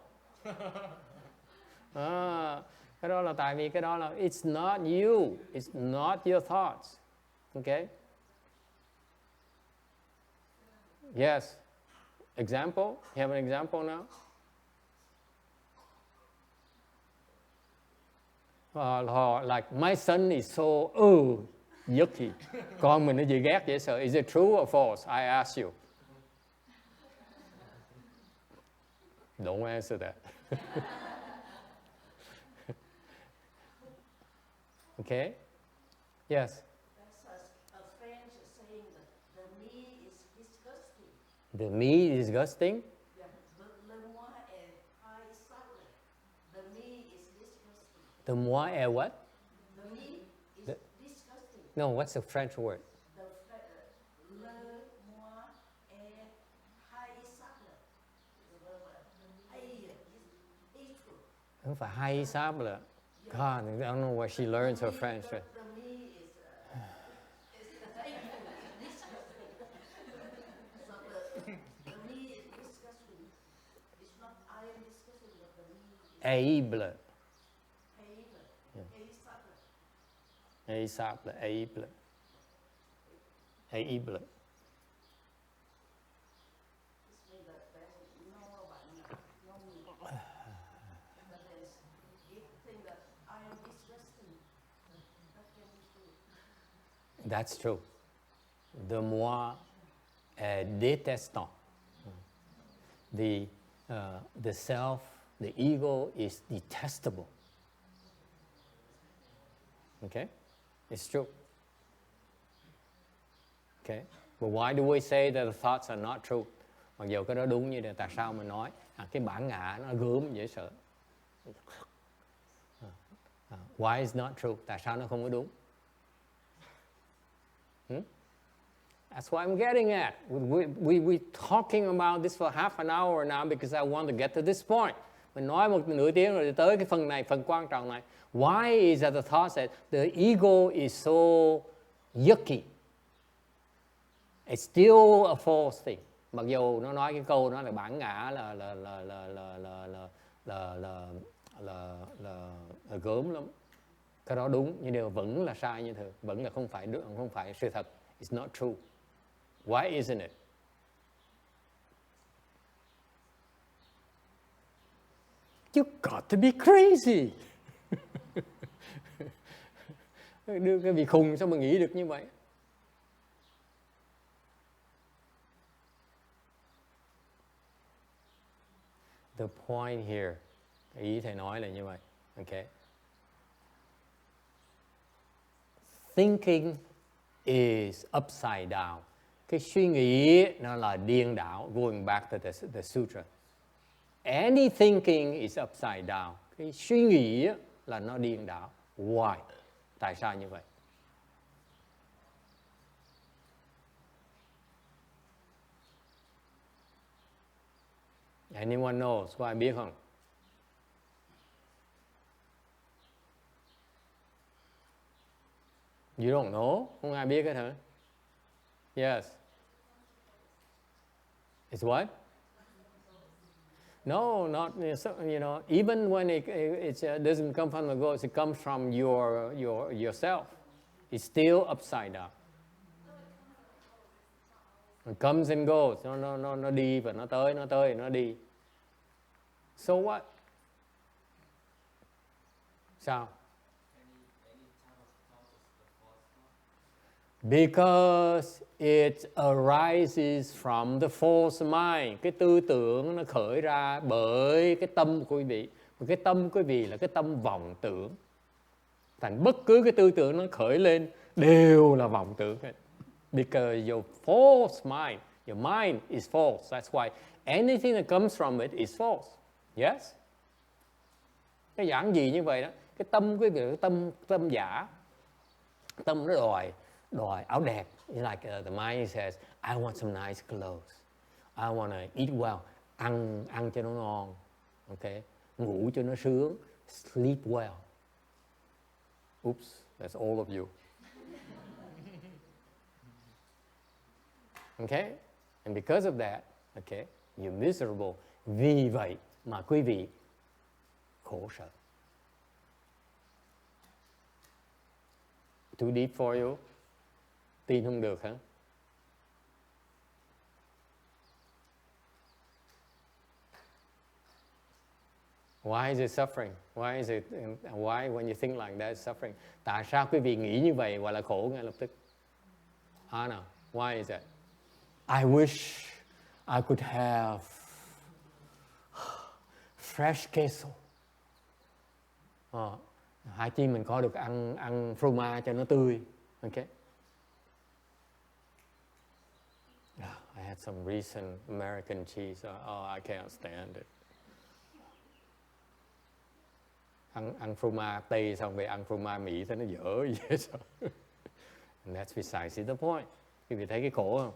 Cái đó là tại vì cái đó là it's not you, it's not your thoughts. Okay? Yes. Example? You have an example now? Like my son is so yucky. Con mình nó gì ghét dễ sợ. Is it true or false? I ask you. Don't answer that. Okay? Yes. That's a French saying that the me is disgusting. The me is disgusting. Yeah, le moi est haïssable. The me is disgusting. The moi est what? The me is disgusting. No, what's the French word? Le moi est haïssable. Không phải haïssable. God, I don't know where she learns her French. The me is painful, disgusting. So the me is disgusting. It's not I am disgusting, but the me is Aible. haïssable. Aible. Aible. This means that there's no one, no me. But there's if think that I am disgusting, that can be true. That's true. The moi est détestant. The self, the ego is detestable. Okay? It's true. Okay? But why do we say that the thoughts are not true? Mặc dù cái đó đúng như thế, tại sao mình nói cái bản ngã nó gớm dễ sợ? Why is not true? Tại sao nó không có đúng? That's what I'm getting at. We're talking about this for half an hour now because I want to get to this point. Mình nói một nửa tiếng rồi tới cái phần này, phần quan trọng này. Why is that the thought that the ego is so yucky? It's still a false thing. Mặc dù nó nói cái câu đó là bản ngã là gớm lắm. Cái đó đúng, nhưng điều vẫn là sai như thường, vẫn là không phải sự thật. It's not true. Why isn't it? You got to be crazy. Đưa cái vị khùng sao mà nghĩ được như vậy? The point here, ý thầy nói là như vậy. Okay. Thinking is upside down. Cái suy nghĩ nó là điên đảo. Going back to the sutra. Any thinking is upside down. Cái suy nghĩ là nó điên đảo. Why? Tại sao như vậy? Anyone knows? Có ai biết không? You don't know? Không ai biết hết hả? Yes. It's what? No, not, even when it doesn't come from the ghost, it comes from yourself. It's still upside down. It comes and goes. Nó đi và nó tới, nó đi. So what? Sao? Because it arises from the false mind. Cái tư tưởng nó khởi ra bởi cái tâm của quý vị. Cái tâm quý vị là cái tâm vọng tưởng. Thành bất cứ cái tư tưởng nó khởi lên đều là vọng tưởng. Because your false mind, your mind is false. That's why anything that comes from it is false. Yes? Cái giảng gì như vậy đó. Cái tâm quý vị là cái tâm giả. Tâm nó đòi áo đẹp. Like the mind says, I want some nice clothes. I want to eat well. Ăn cho nó ngon. Okay? Ngủ cho nó sướng. Sleep well. Oops, that's all of you. Okay? And because of that, okay, you're miserable. Vì vậy mà quý vị khổ sở. Too deep for you? Tin không được hả? Why is it suffering? Why when you think like that it's suffering? Tại sao quý vị nghĩ như vậy gọi là khổ ngay lập tức? Anna, why is that? I wish I could have fresh queso. Hai chi mình có được ăn fromage cho nó tươi. Okay. I had some recent American cheese. I can't stand it. Ăn fromage Tây xong về ăn fromage Mỹ thấy nó dở gì hết sao? And that's precisely the point. Quý vị thấy cái khổ không?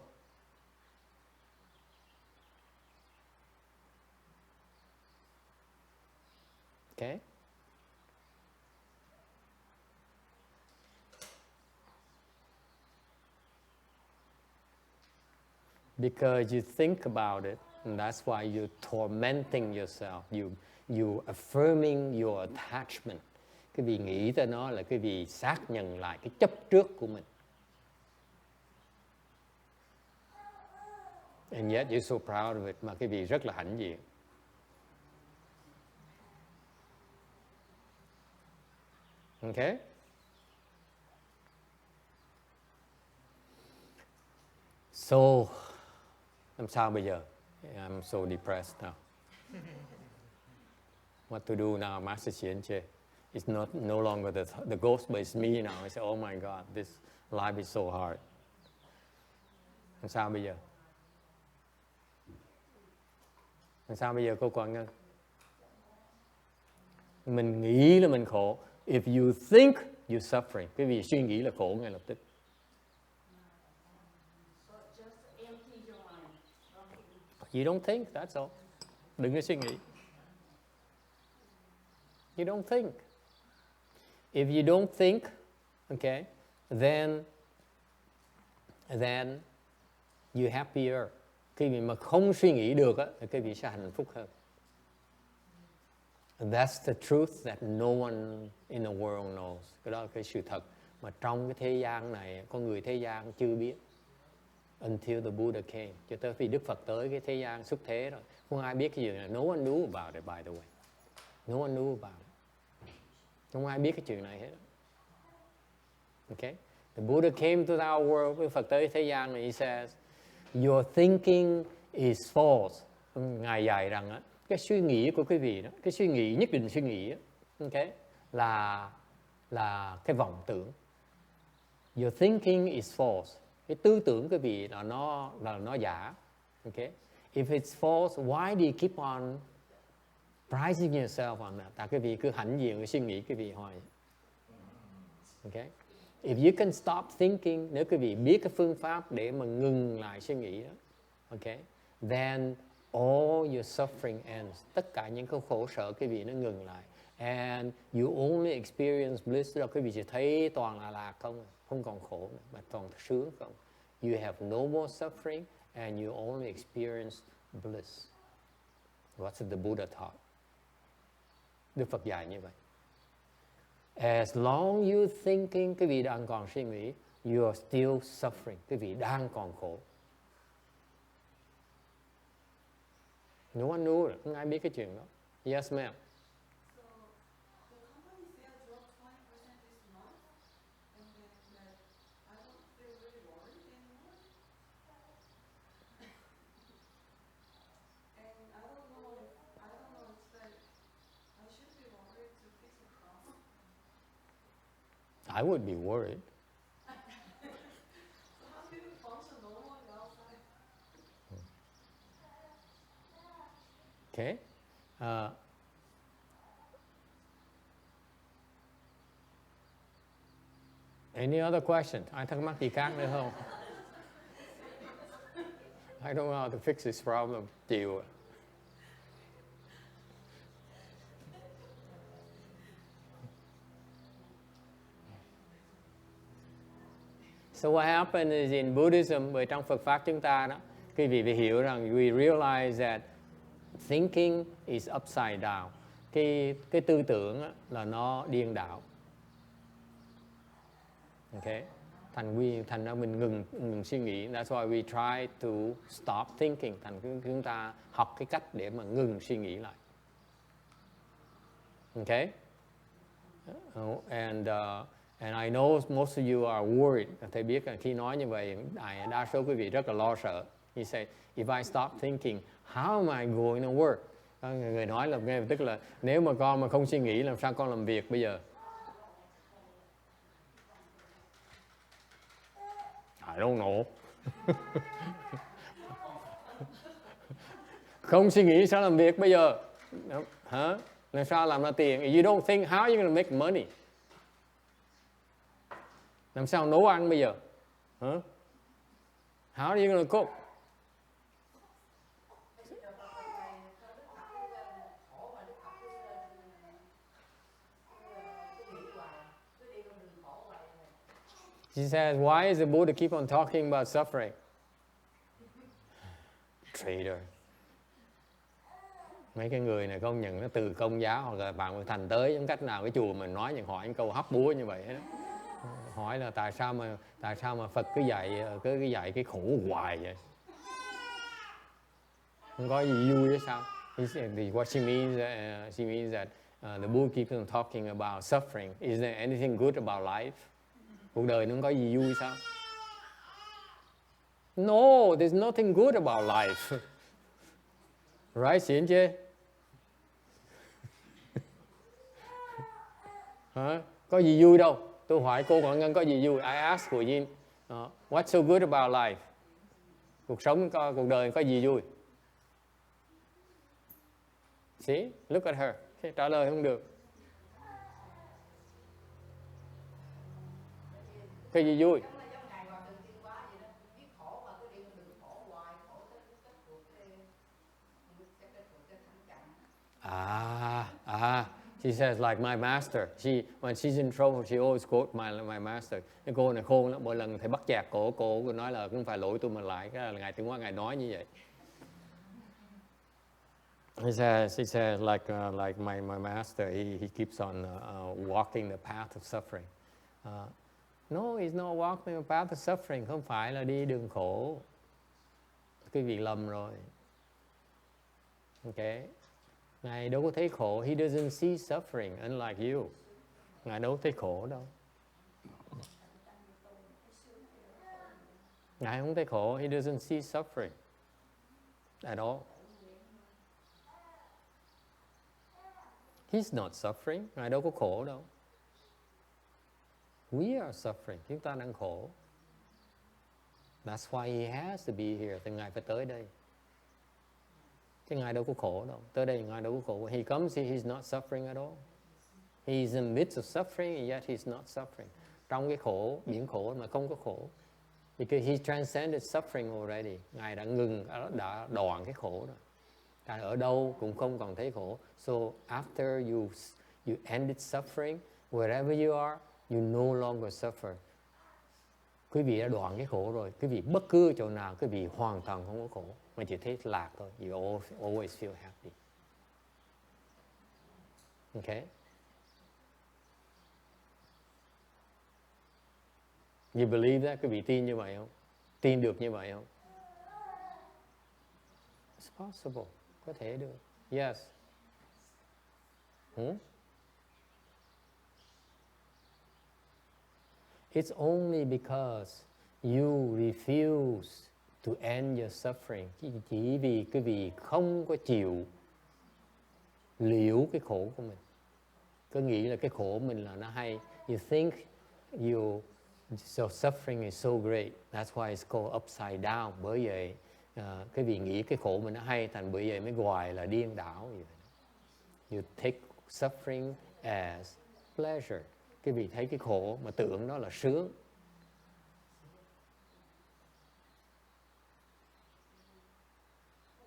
Okay. Because you think about it, and that's why you're tormenting yourself. You affirming your attachment. Cái vì nghĩ tới nó là cái vì xác nhận lại cái chấp trước của mình. And yet you're so proud of it, mà cái vì rất là hãnh diện. Okay? So, làm sao bây giờ? I'm so depressed now. What to do now, Master Xian-che? It's no longer the ghost, but it's me now. I say, oh my God, this life is so hard. Làm sao bây giờ? Làm sao bây giờ cô Quang Ngân? Mình nghĩ là mình khổ. If you think you're suffering, cái vì suy nghĩ là khổ ngay lập tức. You don't think, that's all. Đừng có suy nghĩ. You don't think. If you don't think, okay, then you're happier. Khi mà không suy nghĩ được á, thì cái vị sẽ hạnh phúc hơn. And that's the truth that no one in the world knows. Cái đó là cái sự thật mà trong cái thế gian này, con người thế gian chưa biết. Until the Buddha came. Cho tới khi Đức Phật tới cái thế gian xuất thế rồi. Không ai biết cái gì này. No one knew about it, by the way. No one knew about it. Không ai biết cái chuyện này hết. Okay? The Buddha came to our world. Đức Phật tới thế gian này, he says, your thinking is false. Ngài dạy rằng á, cái suy nghĩ của quý vị đó, cái suy nghĩ, nhất định suy nghĩ đó, okay, là cái vọng tưởng. Your thinking is false. Cái tư tưởng quý vị là nó giả. Okay? If it's false, why do you keep on prizing yourself on that? Tại quý vị cứ hãnh diện cái suy nghĩ quý vị hoài. Okay? If you can stop thinking, nếu quý vị biết cái phương pháp để mà ngừng lại suy nghĩ đó, okay, then all your suffering ends. Tất cả những cái khổ sở quý vị nó ngừng lại. And you only experience bliss. Đó quý vị chỉ thấy toàn là lạc không còn khổ nữa, mà toàn sướng không. You have no more suffering and you only experience bliss. That's what the Buddha taught. Đức Phật dạy như vậy. As long you thinking, quý vị đang còn suy nghĩ, you are still suffering. Quý vị đang còn khổ. No one knew it. Không ai biết cái chuyện đó. Yes, ma'am. I would be worried. So how do you function normally outside? Okay. Any other question? Ai thắc mắc gì khác nữa không? I don't know how to fix this problem. Chịu ạ. So what happened is in Buddhism, bởi trong Phật Pháp chúng ta đó, quý vị phải hiểu rằng we realize that thinking is upside down. Cái tư tưởng á, là nó điên đảo. Okay? Thành ra mình ngừng suy nghĩ. That's why we try to stop thinking. Chúng ta học cái cách để mà ngừng suy nghĩ lại. Okay? And I know most of you are worried. Thầy biết là khi nói như vậy, đa số quý vị rất là lo sợ. You say, if I stop thinking, how am I going to work? Người nói là tức là nếu mà con mà không suy nghĩ, làm sao con làm việc bây giờ? I don't know. Không suy nghĩ sao làm việc bây giờ? Hả? Làm sao làm ra tiền? You don't think, how are you going to make money? Làm sao nấu ăn bây giờ? Huh? How are you going to cook? She says, why is the Buddha keep on talking about suffering? Traitor. Mấy cái người này công nhận nó từ công giáo hoặc là bạn thành tới những cách nào cái chùa mình nói những hỏi những câu hấp búa như vậy hết. Hỏi là tại sao mà Phật cứ dạy cái khổ hoài vậy? Không có gì vui hay sao? What she means that the Buddha keeps on talking about suffering. Is there anything good about life? Cuộc đời nó không có gì vui sao? No, there's nothing good about life. Right, Xiển chứ? Hả? Có gì vui đâu. Tôi hỏi cô Quảng Ngân có gì vui. I ask của Yin, what's so good about life? Cuộc đời có gì vui? See, look at her. Trả lời không được. Cái gì vui? She says like my master. When she's in trouble, she always quote my master. Cái cô này khôn lắm. Mỗi lần thầy bắt chẹt cô nói là không phải lỗi tôi mà lại. Cái là Ngài Tiến Hóa Ngài nói như vậy. He says like my master, he keeps on walking the path of suffering. No, he's not walking the path of suffering. Không phải là đi đường khổ. Quý vị lầm rồi. Okay. Ngài đâu có thấy khổ. He doesn't see suffering, unlike you. Ngài đâu có thấy khổ đâu. Ngài không thấy khổ. He doesn't see suffering at all. He's not suffering. Ngài đâu có khổ đâu. We are suffering. Chúng ta đang khổ. That's why he has to be here. Thì Ngài phải tới đây. Chứ Ngài đâu có khổ đâu. Tới đây Ngài đâu có khổ. He comes here, he's not suffering at all. He's in the midst of suffering, and yet he's not suffering. Trong cái khổ, biển khổ mà không có khổ. Because he transcended suffering already. Ngài đã đã đoạn cái khổ rồi. Ngài ở đâu cũng không còn thấy khổ. So after you ended suffering, wherever you are, you no longer suffer. Quý vị đã đoạn cái khổ rồi. Quý vị bất cứ chỗ nào, quý vị hoàn toàn không có khổ. Mà chỉ thấy lạc thôi. You always feel happy. Okay? You believe that? Quý vị tin như vậy không? Tin được như vậy không? It's possible. Có thể được. Yes. It's only because you refuse to end your suffering. Chỉ vì quý vị không có chịu liễu cái khổ của mình. Cứ nghĩ là cái khổ mình là nó hay. You think so suffering is so great. That's why it's called upside down. Bởi vậy cái vị nghĩ cái khổ mình nó hay, thành bởi vậy mới gọi là điên đảo. You take suffering as pleasure. Cái vị thấy cái khổ mà tưởng đó là sướng.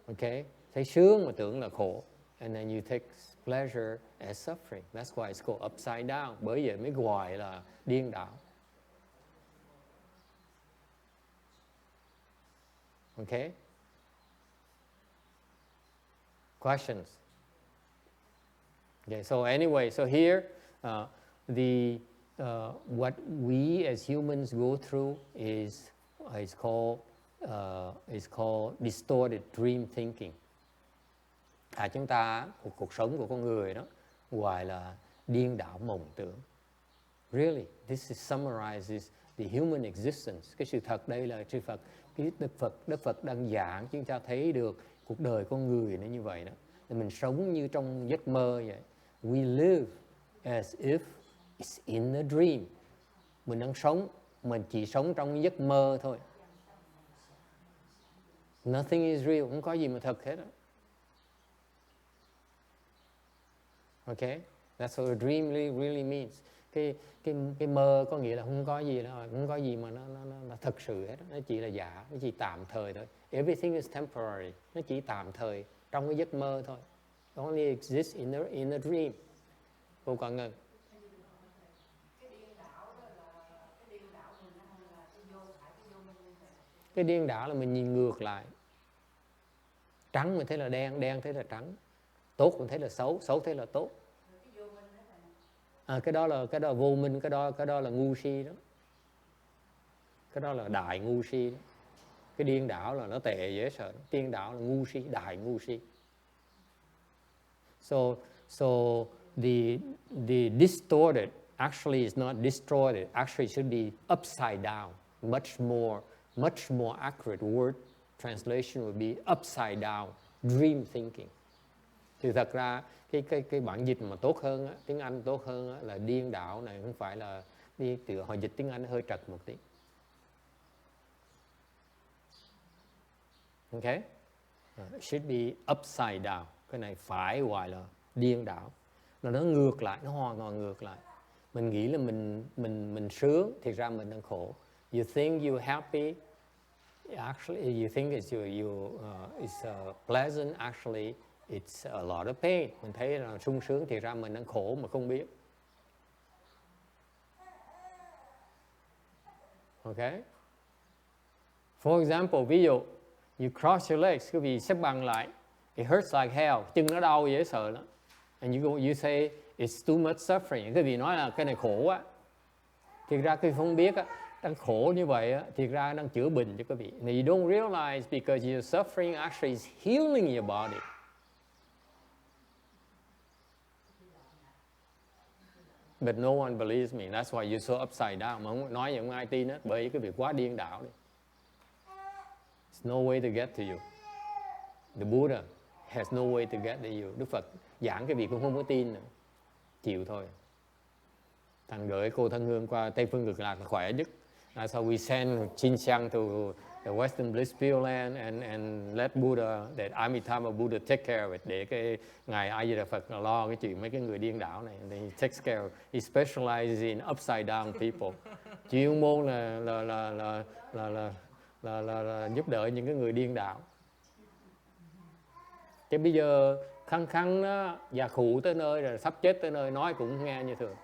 Okay? Thấy sướng mà tưởng là khổ. And then you take pleasure as suffering. That's why it's called upside down. Bởi vậy mới gọi là điên đảo. Okay? Questions? Okay, so anyway, so here what we as humans go through is called distorted dream thinking. Chúng ta cuộc sống của con người đó gọi là điên đảo mộng tưởng. Really, this summarizes the human existence. Cái sự thật đây là sự Phật, cái Đức Phật đang giảng chúng ta thấy được cuộc đời con người nó như vậy đó. Thì mình sống như trong giấc mơ vậy. We live as if it's in a dream. Mình đang sống, mình chỉ sống trong giấc mơ thôi. Nothing is real, không có gì mà thật hết đó. Okay, that's what a dream really means. Cái mơ có nghĩa là không có gì đâu, không có gì mà nó thật sự hết. Nó chỉ là giả, nó chỉ tạm thời thôi. Everything is temporary. Nó chỉ tạm thời trong cái giấc mơ thôi. It only exists in a dream. Cô còn ngừng. Cái điên đảo là mình nhìn ngược lại. Trắng mình thấy là đen, đen thấy là trắng. Tốt mình thấy là xấu, xấu thấy là tốt. Cái đó là vô minh, cái đó là ngu si đó. Cái đó là đại ngu si đó. Cái điên đảo là nó tệ dễ sợ. Điên đảo là ngu si, đại ngu si. So the distorted actually is not destroyed. It actually should be upside down. Much more accurate word translation would be upside down dream thinking. Thì thật ra cái bản dịch mà tốt hơn á, tiếng Anh tốt hơn á, là điên đảo này không phải là đi từ họ dịch tiếng Anh hơi trật một tí. Okay? It should be upside down. Cái này phải gọi là điên đảo. Nó ngược lại, nó hoàn toàn ngược lại. Mình nghĩ là mình sướng, thì ra mình đang khổ. You think you're happy, actually you think it's pleasant, actually it's a lot of pain. Mình thấy là sung sướng, thì ra mình đang khổ mà không biết. Okay? For example, ví dụ, you cross your legs, quý vị xếp bằng lại, it hurts like hell, chân nó đau dễ sợ lắm. And you say it's too much suffering. Quý vị nói là cái này khổ quá. Thì ra quý vị không biết á, đang khổ như vậy á, thì ra đang chữa bệnh cho quý vị. And you don't realize because your suffering actually is healing your body. But no one believes me. That's why you're so upside down. Mà không nói gì không ai tin hết, bởi vì cái việc quá điên đảo đi. There's no way to get to you. The Buddha has no way to get to you. Đức Phật giảng cái việc cũng không có tin nữa. Chịu thôi. Thành gửi cô Thân Hương qua Tây Phương Cực Lạc là khỏe nhất. So we send Chinsang to the Western Bliss Pure Land and let Buddha, that Amitabha Buddha take care of it. Để cái ngài A Di Đà Phật lo cái chuyện mấy cái người điên đảo này. And he takes care of. He specializes in upside down people. Chuyên môn là giúp đỡ những cái người điên đảo. Chứ bây giờ khăng đó, già khụ tới nơi rồi, sắp chết tới nơi, nói cũng nghe như thường.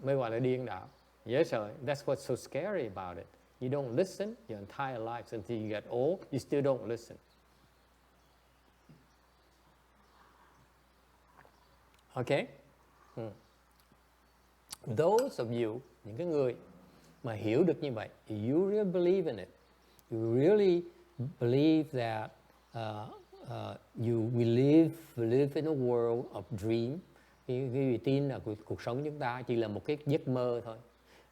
Mới gọi là điên đảo. Yes, sir. That's what's so scary about it. You don't listen your entire life until you get old. You still don't listen. Okay? Those of you, những cái người mà hiểu được như vậy, you really believe in it. You really believe that we live in a world of dream. Quý vị tin là cuộc sống chúng ta chỉ là một cái giấc mơ thôi.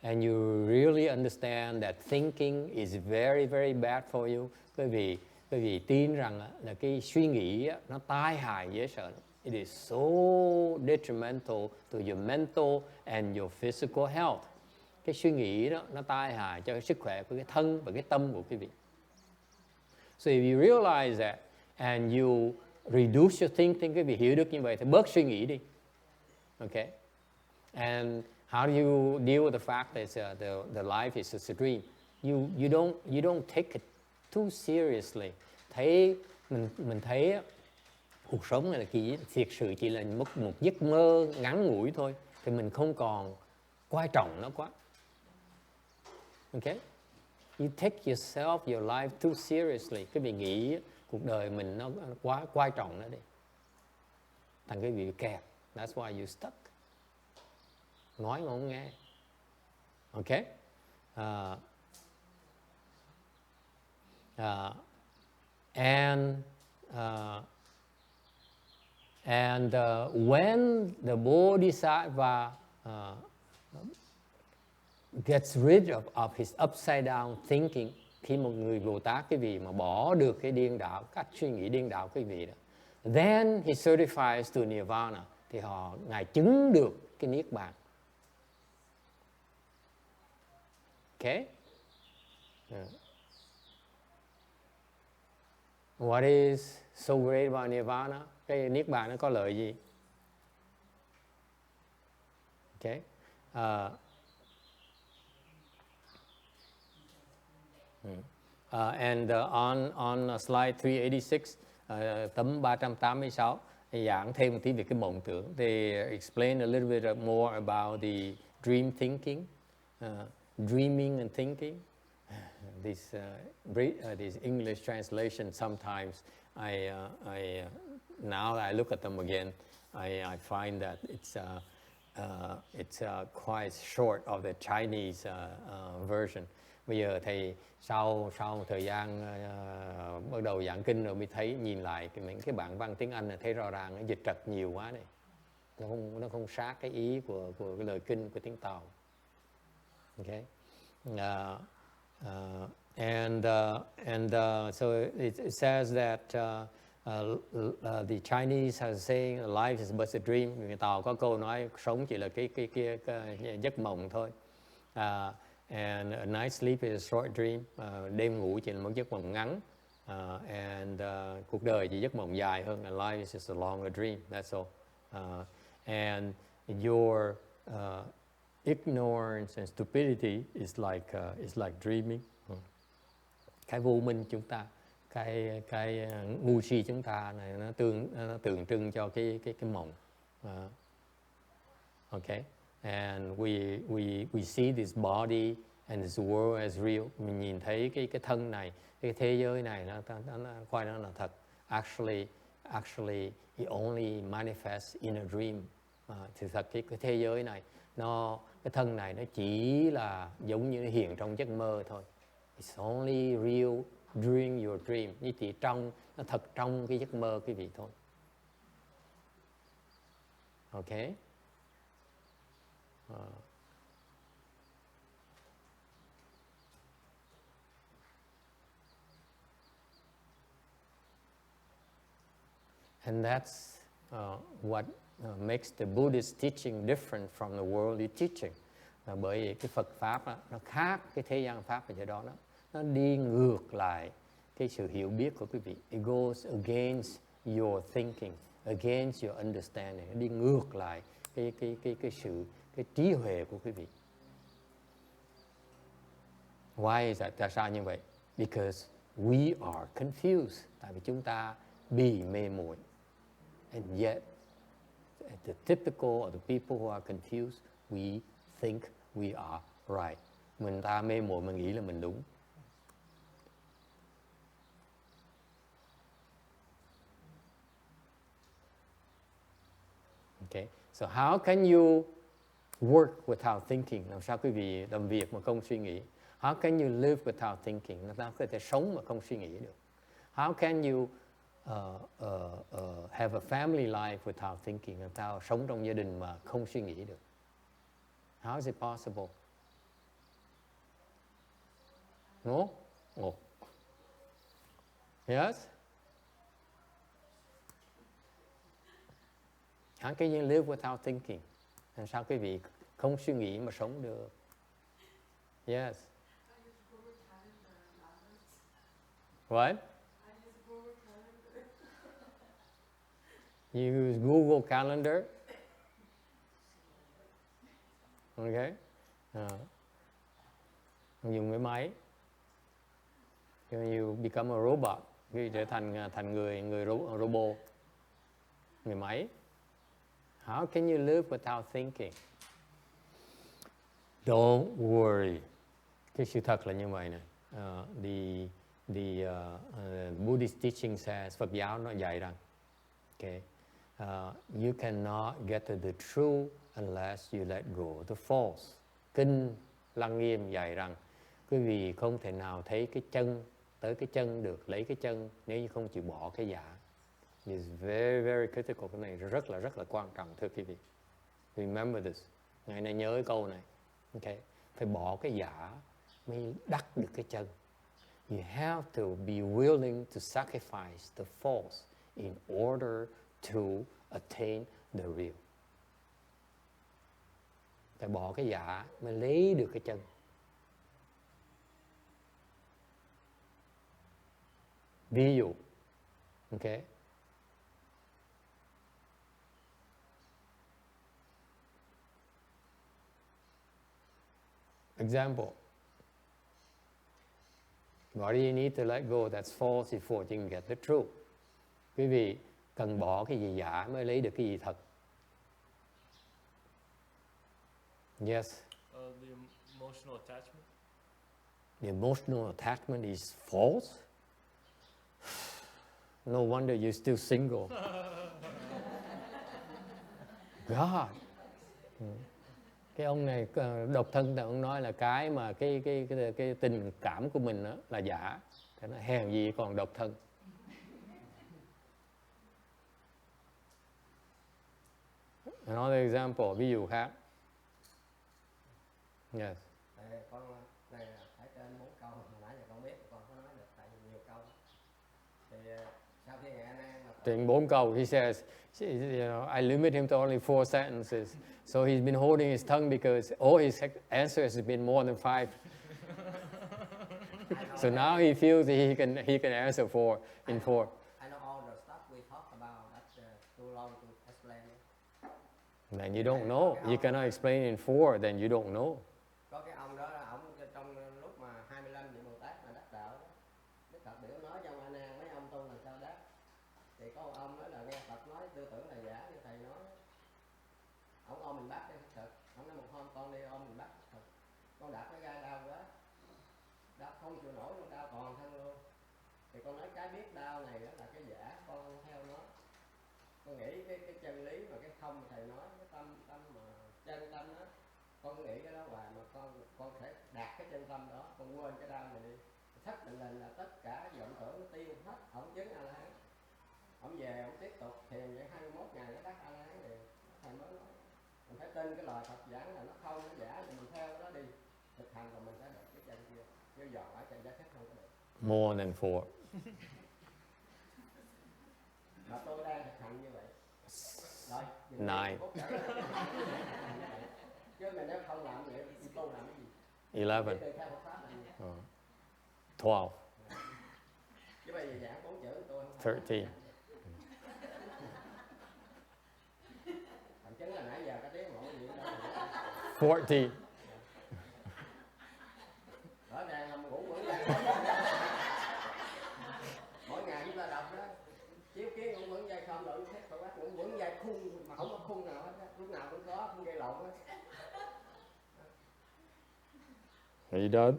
And you really understand that thinking is very, very bad for you. Quý vị tin rằng là cái suy nghĩ nó tai hại dễ sợ. It is so detrimental to your mental and your physical health. cái suy nghĩ đó nó tai hại cho cái sức khỏe của cái thân và cái tâm của quý vị. So if you realize that and you reduce your thinking, quý vị hiểu được như vậy thì bớt suy nghĩ đi. Okay? And how do you deal with the fact that the life is a dream? You don't take it too seriously. Thấy mình thấy cuộc sống này là thiệt sự chỉ là một giấc mơ ngắn ngủi thôi, thì mình không còn quan trọng nó quá. Okay? You take yourself, your life too seriously. Cái vị nghĩ cuộc đời mình nó quá quan trọng nó đi. Thành cái vị kẹt. That's why you stuck. Nói mà không nghe. Okay? When the Bodhisattva gets rid of his upside down thinking, khi một người Bồ Tát quý vị mà bỏ được cái điên đạo, cách suy nghĩ điên đạo quý vị đó, then he certifies to Nirvana, thì ngài chứng được cái niết bàn. Okay? Yeah. What is so great about Nirvana? Cái niết bàn nó có lợi gì? Okay? On slide 386, tấm 386, giảng thêm một tí về cái mộng tưởng. They explain a little bit more about the dream thinking, dreaming and thinking. These English translations, sometimes now I look at them again, I find that it's quite short of the Chinese version. Bây giờ thầy sau một thời gian bắt đầu giảng kinh rồi mới thấy, nhìn lại những cái bản văn tiếng Anh này, thấy rõ ràng nó dịch trật nhiều quá này, nó không sát cái ý của cái lời kinh của tiếng Tàu. Okay. So it says that the Chinese are saying life is but a dream. Người Tàu có câu nói sống chỉ là cái giấc mộng thôi. And a night sleep is a short dream. Đêm ngủ chỉ là một giấc mộng ngắn. Cuộc đời chỉ giấc mộng dài hơn. And life is just a longer dream. That's all. And your ignorance and stupidity is like dreaming. Cái vô minh chúng ta, cái ngu si chúng ta này, nó tượng trưng cho cái mộng. Okay. And we see this body and this world as real. Mình nhìn thấy cái thân này, cái thế giới này nó coi nó là thật. Actually it only manifests in a dream. Thì thật cái thế giới này, cái thân này nó chỉ là giống như nó hiện trong giấc mơ thôi. It's only real during your dream. Như chỉ nó thật trong cái giấc mơ quý vị thôi. Okay. And that's what makes the Buddhist teaching different from the worldly teaching. Bởi vì cái Phật Pháp đó, nó khác cái thế gian Pháp ở chỗ đó, nó đi ngược lại cái sự hiểu biết của quý vị. It goes against your thinking, against your understanding. Nó đi ngược lại cái trí huệ của quý vị. Why is that? Tại sao như vậy? Because we are confused. Tại vì chúng ta bị mê muội. And yet, the typical of the people who are confused, we think we are right. Mình ta mê muội mình nghĩ là mình đúng. Okay. So how can you work without thinking? Làm sao quý vị làm việc mà không suy nghĩ? How can you live without thinking? Làm sao có thể sống mà không suy nghĩ được? How can you have a family life without thinking? Làm sao sống trong gia đình mà không suy nghĩ được? How is it possible? No? Oh. Yes? How can you live without thinking? Làm sao quý vị không suy nghĩ mà sống được? Yes. I use Google Calendar and others. What? I use Google Calendar. You use Google Calendar. Okay. Dùng cái máy. You become a robot. Khi trở thành người robot, người máy. How can you live without thinking? Don't worry. Cái sự thật là như vậy này. The Buddhist teaching says, Phật giáo nó dạy rằng, okay, you cannot get to the true unless you let go of the false. Kinh Lăng Nghiêm dạy rằng quý vị không thể nào thấy cái chân, tới cái chân được, lấy cái chân nếu như không chịu bỏ cái giả. It's very, very critical. Cái này rất là quan trọng, thưa quý vị. Remember this. Ngày nay nhớ cái câu này. Okay. Phải bỏ cái giả mới đắc được cái chân. You have to be willing to sacrifice the false in order to attain the real. Phải bỏ cái giả mới lấy được cái chân. Ví dụ, okay. Example. Why do you need to let go that's false before you can get the truth? Quý vị cần bỏ cái gì giả mới lấy được cái gì thật. Yes. The emotional attachment. The emotional attachment is false. No wonder you're still single. God. Cái ông này độc thân, ông nói là cái mà cái tình cảm của mình đó là giả. Thế nó hèn gì còn độc thân. Another example, ví dụ khác. Yes. Con này phải trên 4 câu, hồi nãy giờ con biết con có nói được tại vì nhiều câu. Thì sau khi Ngài A Nan trên 4 câu, he says, you know, I limit him to only 4 sentences. So he's been holding his tongue because all his answers have been more than 5. So now he feels that he can answer in 4. I know all the stuff we talk about, that's too long to explain. Then you don't know. You cannot explain in 4, then you don't know. Có cái ông đó là ông trong lúc mà 25 vị Bồ Tát là đắc đạo đó. Đức Phật biểu nói trong A Nan mấy ông tu làm sao đắc. Thì có một ông nói là nghe Phật nói tư tưởng là giả như thầy nói. Ông ôm mình bắt đi thật. Ông nói một hôm con đi ôm mình bắt thật. Con đạp cái gai đau quá. Đau không chịu nổi luôn, đau toàn thân luôn. Thì con nói cái biết đau này đó là cái giả, con theo nó. Con nghĩ cái chân lý mà cái không mà thầy nói, cái tâm mà chân tâm đó. Con nghĩ cái đó hoài mà con sẽ đạt cái chân tâm đó, con quên cái đau này đi. Xác định là tất cả vọng tưởng nó tiêu hết, ổng chứng A La Hán. Ổng về ổng tiếp tục thiền vậy 21 ngày nó đắc A La Hán liền. Thầy mới nói mình phải tin cái lời Phật giảng là nó không, nó giả, thì mình theo cái đó đi, thực hành rồi mình sẽ được cái chân kia. Nếu dò ở chân giác không có được. More than 4. Mà tôi đang thực hành như vậy. Rồi, 9. Chứ mình nếu không làm vậy thì tu làm cái gì? 11. Theo Phật pháp là gì? 12. Chứ bây giờ giảng 4 chữ tôi không 13. Thậm chí là nãy giờ cái tiếng mỗi gì đó. 14. Rõ ràng là ngủ vững dậy. Mỗi ngày chúng ta đọc đó, chiếu kiến ngủ vững dậy không, đổi thép Phật pháp ngủ vững dậy khung mà không có khung nào hết, lúc nào cũng có, không gây lộn hết. Are you done?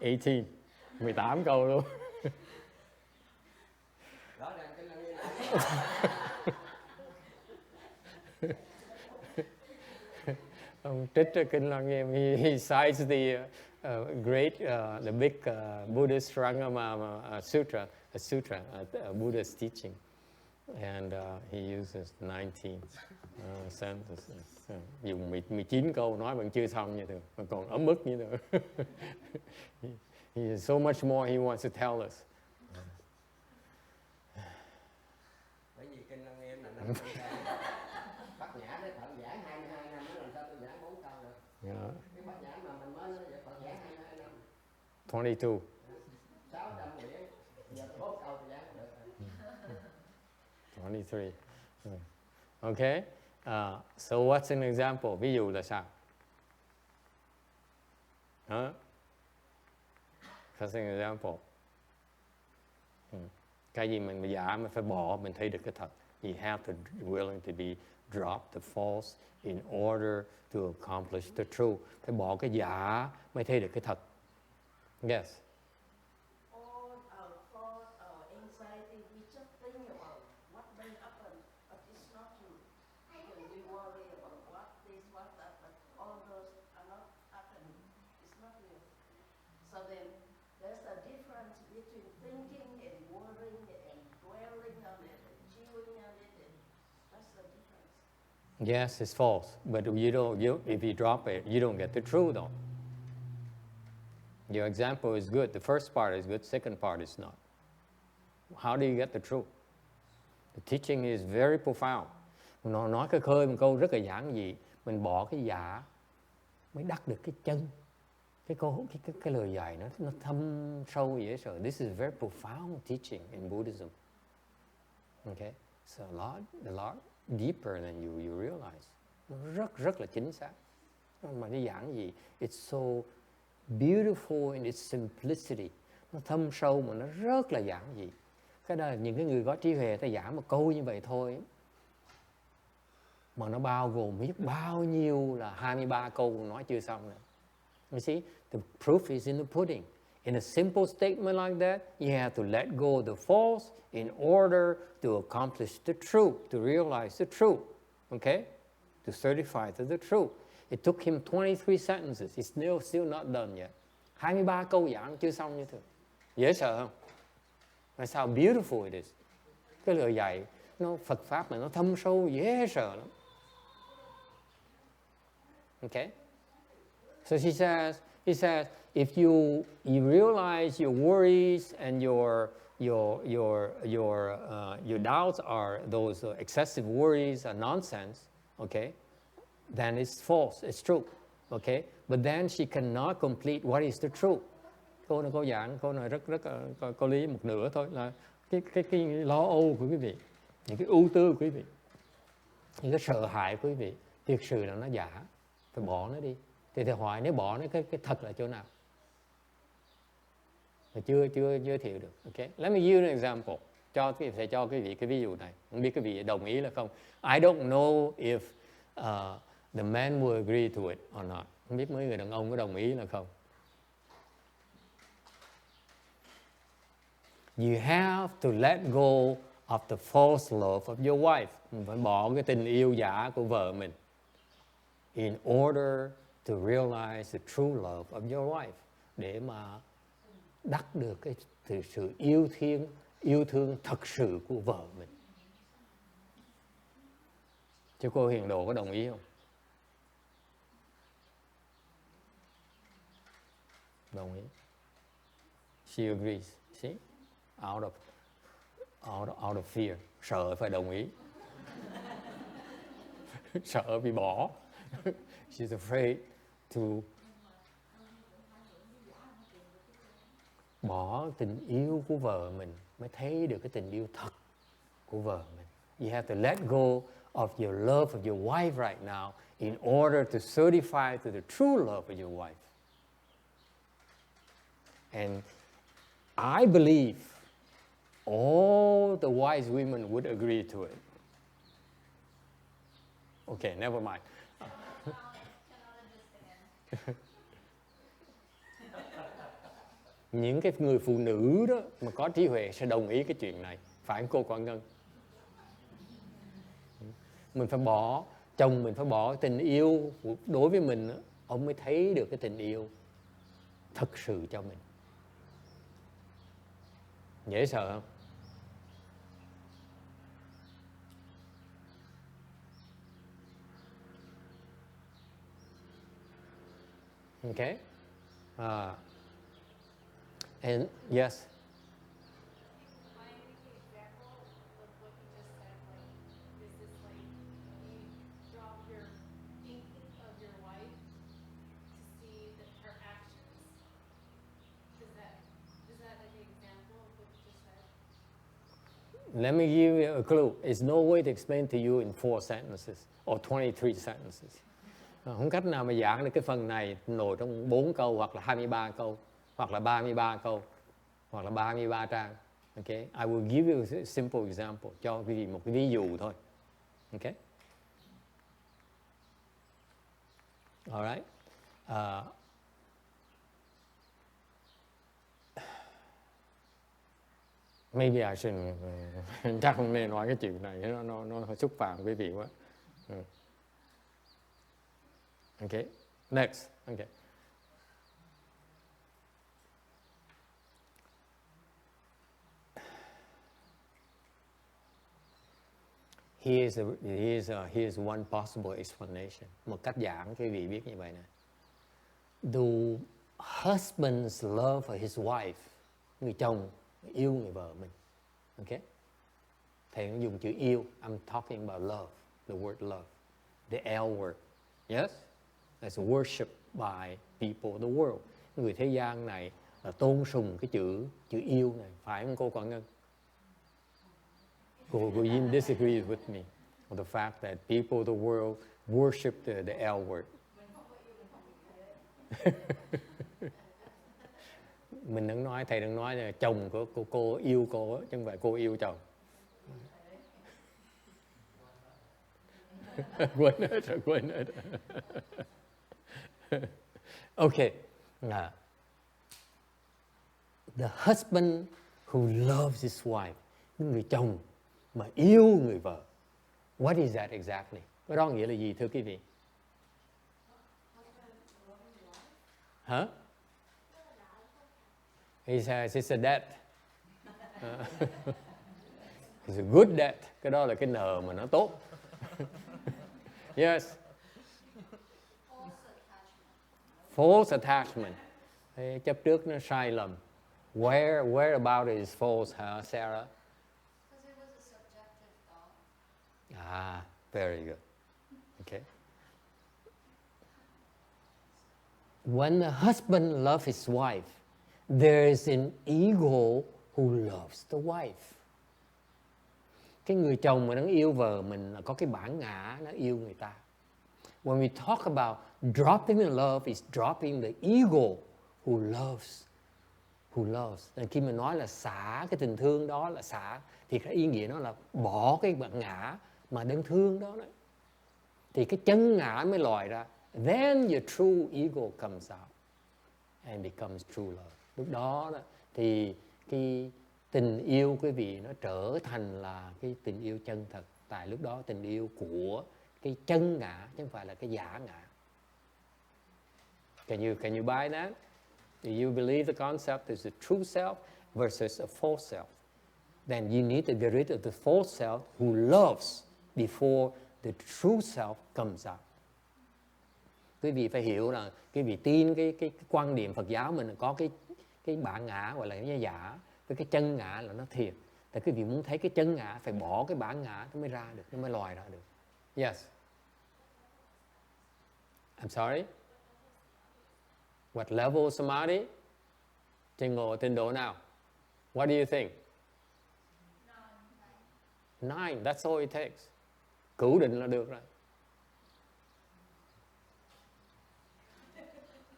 18. 18 câu luôn. Rõ ràng cái năng Ông trích ra kinh Lăng Nghiêm. He cites the the big Buddhist Srangama Sutra, a Buddhist teaching, and he uses 19 sentences. Dùng 19 câu nói vẫn chưa xong như thường, mà còn ấm ức như thường. He has so much more he wants to tell us. bởi vì kinh Lăng Nghiêm là 5 câu. Bát Nhã để thận giảng 22 năm, nó làm sao tôi giảng 4 câu được. Yeah. Cái 22. 600 quyển, giờ tôi 4 câu tôi dán được rồi. 23. Okay. So what's an example? Ví dụ là sao? Huh? What's an example? Cái gì mình giả mình phải bỏ, mình thấy được cái thật. You have to willing to be drop the false in order to accomplish the true. Phải bỏ cái giả mới thấy được cái thật. Yes. All our thought, our anxiety, we just think about what may happen, but it's not true. Because we worry about what this, what that, but all those are not happening. It's not real. So then there's a difference between thinking and worrying and dwelling on it and chewing on it. And that's the difference. Yes, it's false. But if you drop it, you don't get the true though. Your example is good. The first part is good. Second part is not. How do you get the truth? The teaching is very profound. Nó nói cái khơi một câu rất là giản dị. Mình bỏ cái giả mới đắc được cái chân. Cái lời dạy nó thâm sâu dễ sợ. This is very profound teaching in Buddhism. Okay, so a lot deeper than you realize. Nó rất là chính xác. Mà nó giản dị. It's so beautiful in its simplicity. Nó thâm sâu mà nó rất là giản dị. Cái đó là những cái người có trí huệ ta giảng một câu như vậy thôi. Mà nó bao gồm biết bao nhiêu là 23 câu nói chưa xong nữa. You see, the proof is in the pudding. In a simple statement like that, you have to let go of the false in order to accomplish the truth, to realize the truth. Okay? To certify to the truth. It took him 23 sentences. It's still not done yet. 23 câu giảng chưa xong như thường. Dễ sợ không? That's how beautiful it is. Cái lời dạy, nó Phật Pháp mà nó thâm sâu, dễ sợ lắm. Okay? So he says, if you realize your worries and your doubts are those excessive worries are nonsense, okay? Then it's false, it's true, okay? But then she cannot complete what is the truth. Cô này cô giảng, cô này rất có lý một nửa thôi là cái lo âu của quý vị, những cái ưu tư của quý vị, những cái sợ hãi của quý vị, thực sự là nó giả, phải bỏ nó đi. Thì thầy hỏi nếu bỏ nó cái thật là chỗ nào? Mà chưa giới thiệu được, okay? Let me give you an example. Sẽ cho quý vị cái ví dụ này. Không biết quý vị đồng ý là không? I don't know if the man will agree to it or not. Không biết mấy người đàn ông có đồng ý là không? You have to let go of the false love of your wife. Mình phải bỏ cái tình yêu giả của vợ mình. In order to realize the true love of your wife. Để mà đắc được cái sự yêu thương thật sự của vợ mình. Chứ cô Hiền Đồ có đồng ý không? Đồng ý. She agrees. See? Out of fear. Sợ phải đồng ý. Sợ bị bỏ. She's afraid to bỏ tình yêu của vợ mình mới thấy được cái tình yêu thật của vợ mình. You have to let go of your love of your wife right now in order to certify to the true love of your wife. And I believe all the wise women would agree to it. Okay, never mind. Những cái người phụ nữ đó mà có trí huệ sẽ đồng ý cái chuyện này. Phải không cô Quang Ngân? Mình phải bỏ, chồng mình phải bỏ tình yêu đối với mình đó, ông mới thấy được cái tình yêu thật sự cho mình. Dễ sợ không? Okay? And yes? Of your wife to see that her actions, because Let me give you a clue. It's no way to explain to you in 4 sentences or 23 sentences. Không cách nào mà giảng được cái phần này nổi trong 4 câu hoặc là 23 câu hoặc là 33 câu hoặc là 33 trang. Okay? I will give you a simple example, cho quý vị một cái ví dụ thôi. Okay? All right. Maybe I shouldn't. Chắc không nên nói cái chuyện này, nó xúc phạm quý vị quá. Okay. Next. Okay. Here's one possible explanation. Một cách giảng quý vị biết như vậy nè. Do husbands love his wife? Người chồng yêu người vợ mình. Okay? Thầy nó dùng chữ yêu. I'm talking about love. The word love. The L word. Yes? That's worship by people of the world. Người thế gian này là tôn sùng cái chữ yêu này. Phải không cô Quảng Ngân? Cô Yin disagrees with me on the fact that people of the world worship the L word. Mình đừng nói, thầy đừng nói là chồng của cô yêu cô chứ không phải cô yêu chồng. Quên hết rồi. Okay. The husband who loves his wife. Người chồng mà yêu người vợ. What is that exactly? Cái đó nghĩa là gì thưa quý vị? Hả? It's a debt. It's a good debt. Cái đó là cái nợ mà nó tốt. Yes. False attachment. Chấp trước nó sai lầm. Where about is false, huh, Sarah? Because it was a subjective thought. Very good. Okay. When the husband loves his wife, there is an ego who loves the wife. Cái người chồng mà nó yêu vợ mình là có cái bản ngã nó yêu người ta. When we talk about dropping in love, is dropping the ego who loves. Khi mình nói là xả cái tình thương đó là xả, thì cái ý nghĩa nó là bỏ cái bản ngã mà đang thương đó. Thì cái chân ngã mới lòi ra. Then your true ego comes out and becomes true love. Lúc đó thì cái tình yêu quý vị nó trở thành là cái tình yêu chân thật. Tại lúc đó tình yêu của cái chân ngã chứ không phải là cái giả ngã. Can you buy that? Do you believe the concept is a true self versus a false self? Then you need to get rid of the false self who loves before the true self comes out. Quý vị phải hiểu là quý vị tin cái quan điểm Phật giáo mình có cái bản ngã gọi là cái giả, với cái chân ngã là nó thiệt. Tại quý vị muốn thấy cái chân ngã phải bỏ cái bản ngã nó mới ra được, nó mới lòi ra được. Yes. I'm sorry. What level of samadhi? Trình độ nào? What do you think? 9. That's all it takes. Cửu định là được rồi.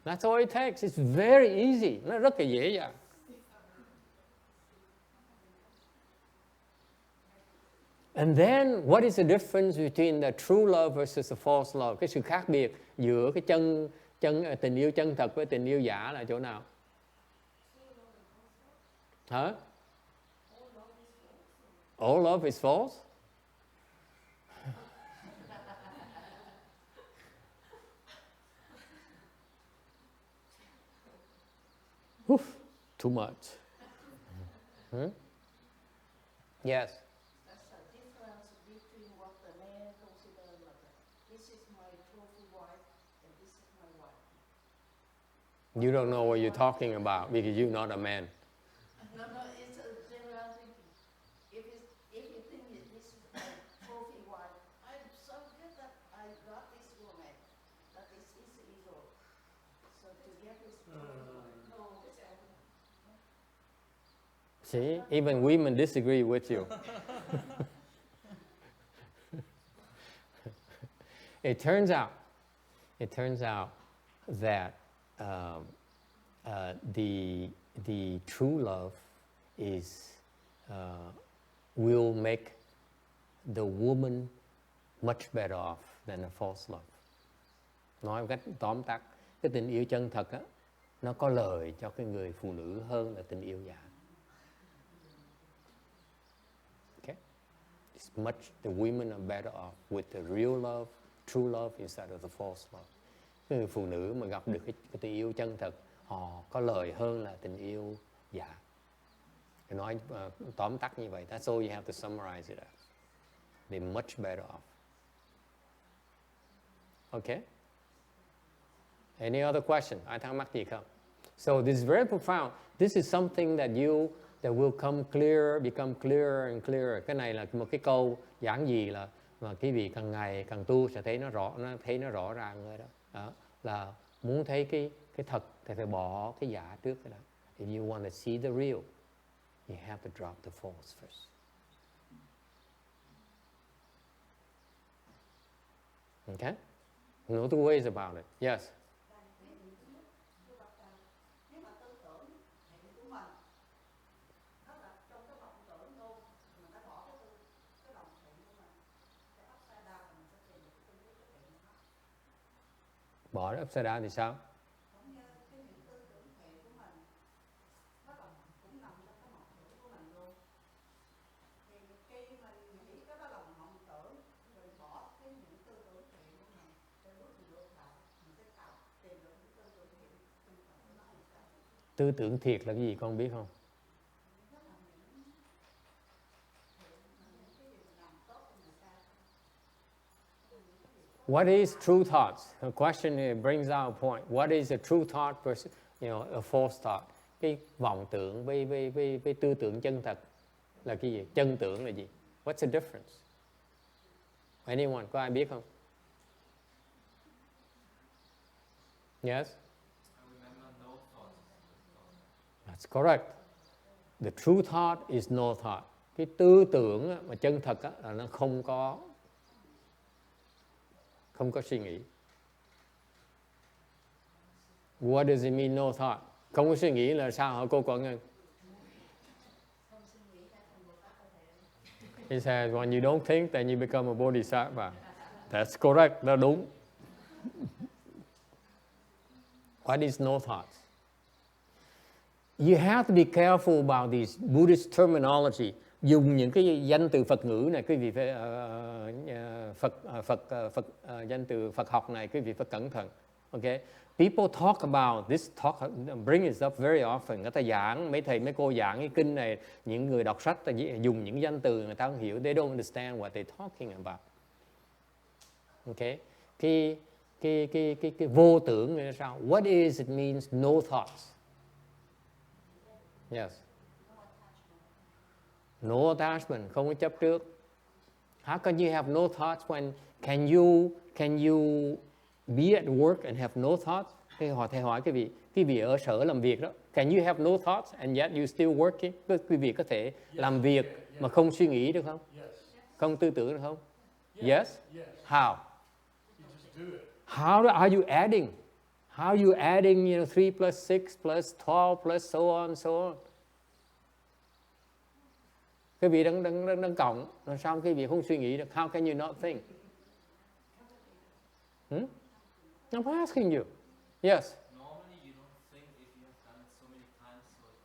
That's all it takes. It's very easy. Nó rất là dễ dàng. And then, what is the difference between the true love versus the false love? Cái sự khác biệt giữa cái tình yêu chân thật với tình yêu giả là chỗ nào? Hả? All love is false? Too much. Yes. That's the difference between what the man considers like this is my trophy wife and this is my wife. You don't know what you're talking about because you're not a man. No, it's a general thinking. If you think that this is my trophy wife, I'm so good that I got this woman, that is his ego. So to get his trophy wife, no, it's See, even women disagree with you. It turns out that the true love is will make the woman much better off than a false love. Nói một cách tóm tắt, cái tình yêu chân thật á, nó có lợi cho cái người phụ nữ hơn là tình yêu giả. Okay? It's much, the women are better off with the real love, true love instead of the false love. Cái người phụ nữ mà gặp được cái tình yêu chân thật, họ có lợi hơn là tình yêu giả. Nói tóm tắt như vậy. That's all you have to summarize it as. They're much better off. Okay? Any other question? Ai thắc mắc gì không? So this is very profound. This is something that will become clearer and clearer. Cái này là một cái câu giản dị là mà quý vị càng ngày càng tu sẽ thấy nó rõ ràng rồi đó. Đó là muốn thấy cái thật thì phải bỏ cái giả trước cái đó. If you want to see the real, you have to drop the false first. Okay? No two ways about it. Yes. Bỏ nó upside down thì sao? Tư tưởng thiệt là cái gì con biết không? What is true thoughts? The question brings out a point. What is a true thought versus, a false thought? Cái vọng tưởng với tư tưởng chân thật là cái gì? Chân tưởng là gì? What's the difference? Anyone? Có ai biết không? Yes? That's correct. The true thought is no thought. Cái tư tưởng mà chân thật là nó không có suy nghĩ. What does it mean no thought? Không có suy nghĩ là sao hả cô Quận Ngân? He says when you don't think then you become a bodhisattva. That's correct, đó đúng. What is no thoughts? You have to be careful about these Buddhist terminology. Dùng những cái danh từ Phật ngữ này, quý vị phải danh từ Phật học này, quý vị phải cẩn thận. Okay? People talk about this, bring it up very often. Người ta giảng, mấy thầy mấy cô giảng cái kinh này, những người đọc sách dùng những danh từ người ta không hiểu. They don't understand what they're talking about. Okay? Cái vô tưởng là sao? What is it means no thoughts? Yes. No attachment, không có chấp trước. How can you have no thoughts when can you be at work and have no thoughts? Thầy hỏi quý vị ở sở làm việc đó. Can you have no thoughts and yet you still working? Quý vị có thể làm việc mà không suy nghĩ được không? Không tư tưởng được không? Yes? How? How are you adding? How are you adding 3 plus 6 plus 12 plus so on so on? Quý vị đang cộng, làm sao quý vị không suy nghĩ được? How can you not think? I'm asking you. Yes. Normally you don't think if you have done it so many times, so it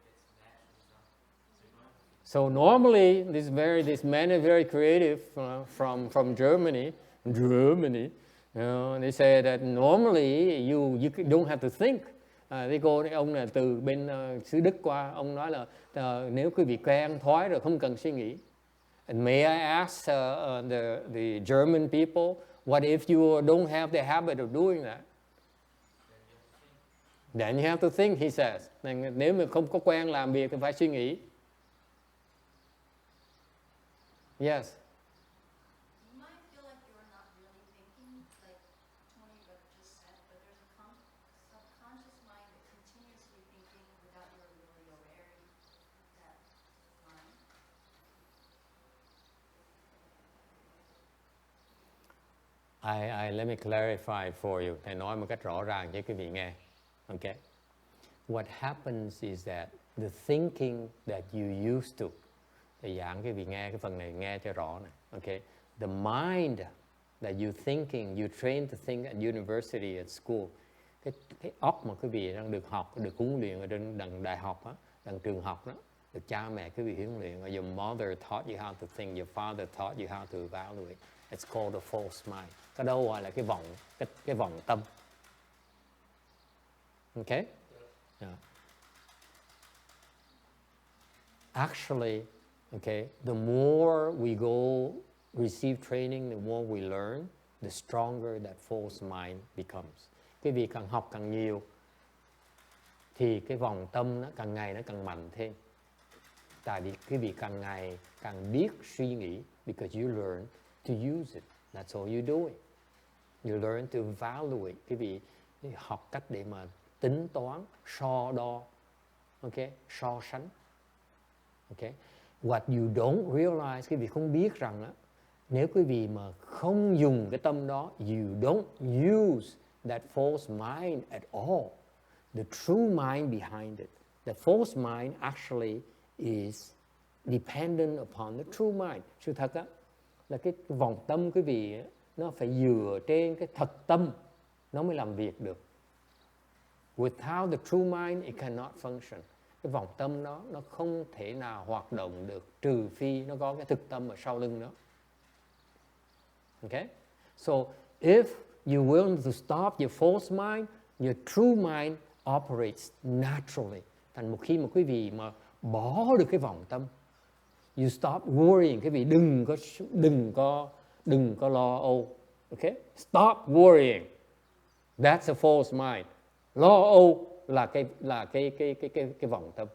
gets natural. So normally, this man is very creative from Germany. They say that normally you don't have to think. Ông là từ bên xứ Đức qua, ông nói là nếu quý vị quen thói rồi không cần suy nghĩ. And may I ask the German people, what if you don't have the habit of doing that? Then you have to think, he says. Nếu mà không có quen làm việc thì phải suy nghĩ. Yes. You might feel like you're not really thinking, like Tony just said, but there's a subconscious mind that continuously thinking without you really aware of that mind. Let me clarify for you. Thầy nói một cách rõ ràng cho quý vị nghe. Okay. What happens is that the thinking that you used to, thầy giảng quý vị nghe cái phần này nghe cho rõ này. Okay. The mind that you thinking, you train to think at university, at school. Cái óc mà quý vị đang được học, được huấn luyện ở trên đằng đại học á, đằng trường học đó, được cha mẹ quý vị huấn luyện. Your mother taught you how to think, your father taught you how to evaluate. It's called a false mind. Cái đó gọi là cái vọng tâm. Okay? Yeah. Actually, okay, the more we go receive training, the more we learn, the stronger that false mind becomes. Quý vị càng học càng nhiều thì cái vòng tâm nó càng ngày nó càng mạnh thêm. Tại vì quý vị càng ngày càng biết suy nghĩ, because you learn to use it. That's all you're doing. You learn to evaluate. Quý vị học cách để mà tính toán, so đo, okay, so sánh. Okay. What you don't realize, quý vị không biết rằng đó, nếu quý vị mà không dùng cái tâm đó, you don't use that false mind at all. The true mind behind it. The false mind actually is dependent upon the true mind. Sự thật á, là cái vòng tâm quý vị nó phải dựa trên cái thật tâm nó mới làm việc được. Without the true mind, it cannot function. Cái vòng tâm đó nó không thể nào hoạt động được trừ phi nó có cái thực tâm ở sau lưng đó. Okay? So if you willing to stop your false mind, your true mind operates naturally. Thành một khi mà quý vị mà bỏ được cái vòng tâm, you stop worrying, quý vị đừng có lo âu. Okay? Stop worrying. That's a false mind. Lo âu là cái vòng tâm.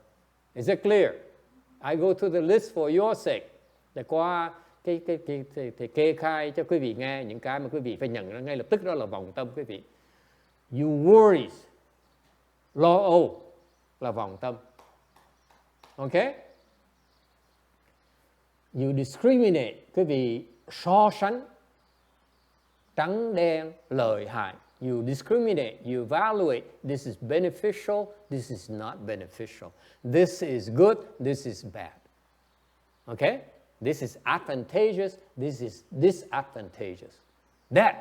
Is it clear? I go through the list for your sake. Để qua cái kê khai cho quý vị nghe những cái mà quý vị phải nhận ra ngay lập tức, đó là vòng tâm quý vị. You worries, lo âu là vòng tâm. Okay? You discriminate, quý vị so sánh trắng đen lợi hại. You discriminate, you evaluate, this is beneficial, this is not beneficial. This is good, this is bad. Okay? This is advantageous, this is disadvantageous. That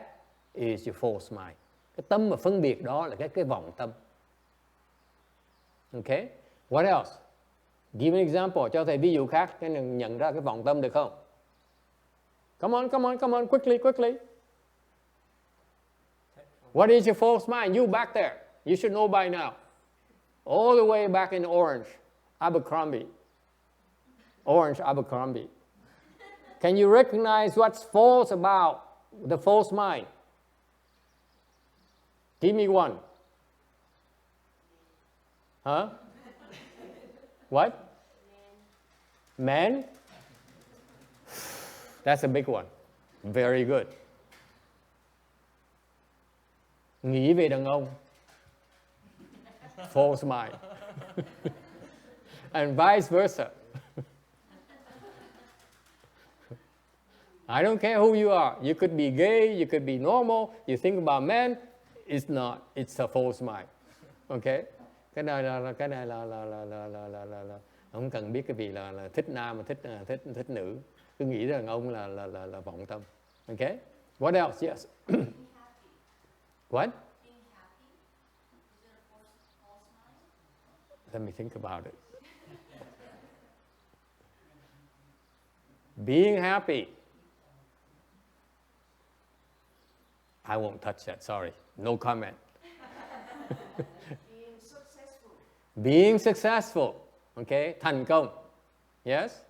is your false mind. Cái tâm mà phân biệt đó là cái vòng tâm. Okay? What else? Give an example, cho thầy ví dụ khác, cái nhận ra cái vòng tâm được không? Come on, quickly. What is your false mind? You back there. You should know by now. All the way back in Orange, Abercrombie. Can you recognize what's false about the false mind? Give me one. Huh? What? Men? That's a big one. Very good. Nghĩ về đàn ông. False mind. And vice versa. I don't care who you are. You could be gay, you could be normal. You think about men, it's not. It's a false mind. Okay? Cái này là không cần biết cái vị là thích nam mà thích nữ. Cứ nghĩ rằng ông là vọng tâm. Okay? What else? Yes. What? Being happy? Is it a false mind? Let me think about it. Being happy. I won't touch that, sorry. No comment. Being successful. Being successful. Okay? Thành công. Yes?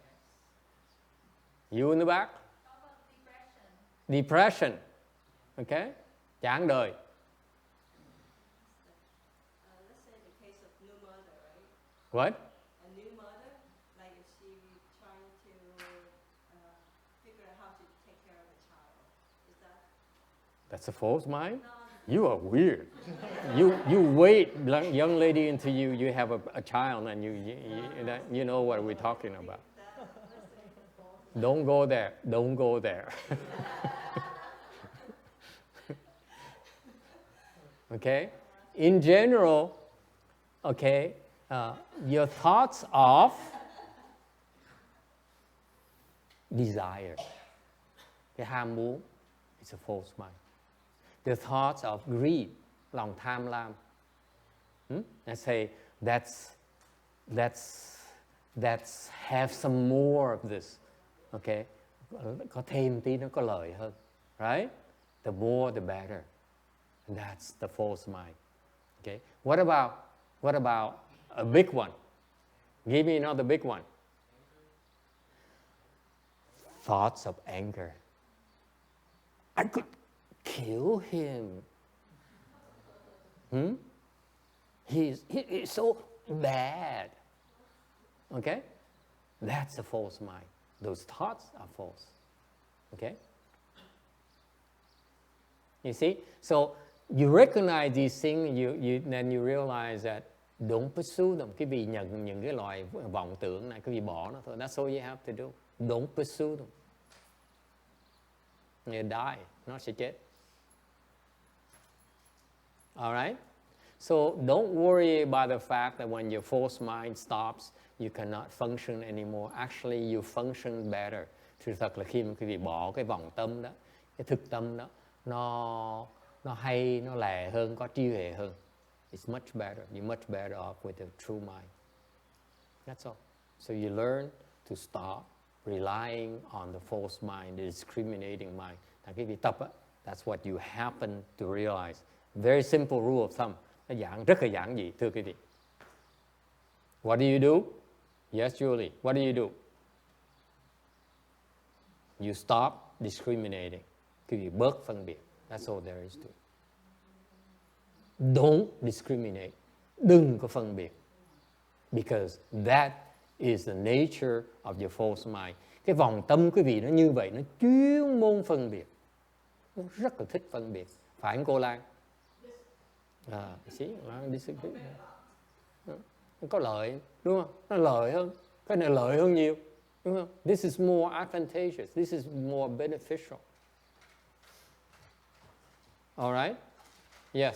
You in the back? How about depression? Depression. Okay? Chán đời. Let's say the case of new mother, right? What? A new mother, like if she trying to figure out how to take care of a child. Is that? That's a false mind? No. You are weird. You wait, young lady, until you have a child and you know what we're talking about. Don't go there. Okay? In general, okay, your thoughts of desire, cái ham muốn, it's a false mind. The thoughts of greed, lòng tham lam. Let's say that's have some more of this. Okay? Có thêm tí nó có lợi hơn. Right? The more the better. And that's the false mind. Okay? What about a big one? Give me another big one. Thoughts of anger. I could kill him. He's so bad. Okay? That's a false mind. Those thoughts are false. Okay? You see? So you recognize these things, then you realize that don't pursue them. Cái vì nhận những cái loại vọng tưởng này, cái vì bỏ nó thôi. That's all you have to do. Don't pursue them. You die, nó sẽ chết. Alright? So don't worry about the fact that when your false mind stops, you cannot function anymore. Actually, you function better. Sự thật là khi mà quý vị bỏ cái vọng tâm đó, cái thực tâm đó, nó hay, nó lẹ hơn, có trí huệ hơn. It's much better. You're much better off with the true mind. That's all. So you learn to stop relying on the false mind, the discriminating mind. Cái việc tập á, that's what you happen to realize. Very simple rule of thumb. Nó rất là giản dị, thưa quý vị. What do you do? Yes, Julie. What do you do? You stop discriminating. Quý vị bớt phân biệt. That's all there is to it. Don't discriminate. Đừng có phân biệt. Because that is the nature of your false mind. Cái vòng tâm quý vị nó như vậy, nó chuyên môn phân biệt. Nó rất là thích phân biệt. Phải không cô Lan? Nó có lợi, đúng không? Nó lợi hơn. Cái này lợi hơn nhiều, đúng không? This is more advantageous. This is more beneficial. All right? Yes.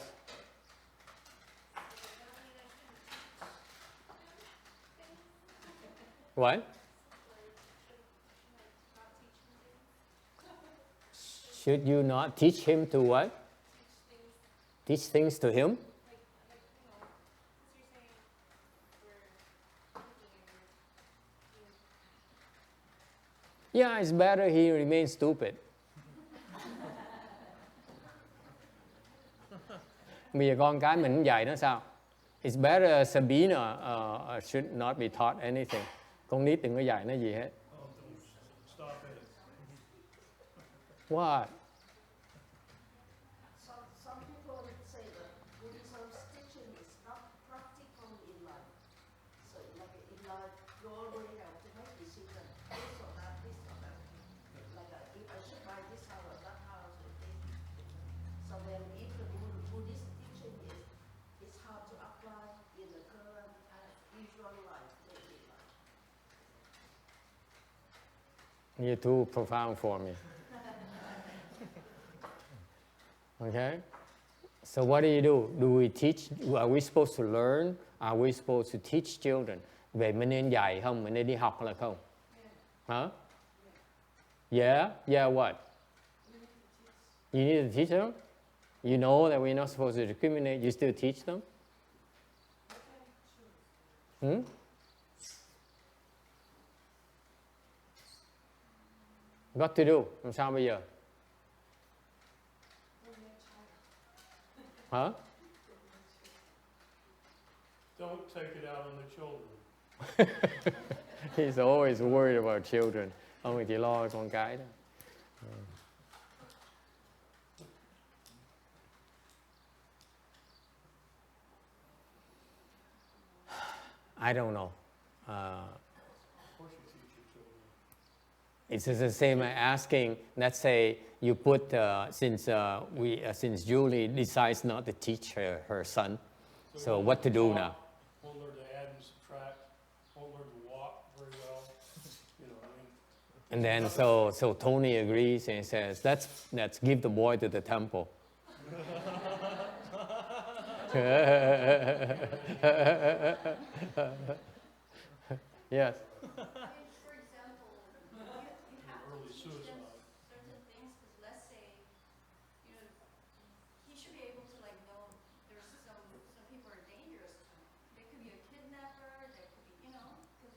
What? Should you not teach him to what? Teach things to him? Yeah, it's better he remains stupid. Bây giờ con cái mình dạy nó sao? It's better Sabina should not be taught anything. Con nít đừng có dạy nó gì hết. Stop it. What? Some people would say that Buddhism's teaching is not practical in life. So like in life, you already have to make decisions. This or that, this or that. Like if I should buy this house or that house or this. So then if the Buddhist teaching is how to apply in the current usual life, daily life. You're too profound for me. Okay? So what do? Do we teach? Are we supposed to learn? Are we supposed to teach children? Vậy mình nên dạy không? Mình nên đi học là không? Huh? Yeah? Yeah, what? You need to teach them? You know that we're not supposed to discriminate. You still teach them? What to do? Làm sao bây giờ? Huh? Don't take it out on the children. He's always worried about children. Ông chỉ lo con cái đó. I don't know. Of course you teach your children. It's just the same as asking, let's say you put, since Julie decides not to teach her son, so what to do now? Won't learn to add and subtract. Won't learn to walk very well. You know, I mean. And then so Tony agrees and says, let's give the boy to the temple. Yes. I mean, for example, you have to Early teach them suicide. certain things, because let's say, you know, he should be able to like know there's some people are dangerous to him. There could be a kidnapper, there could be, you know,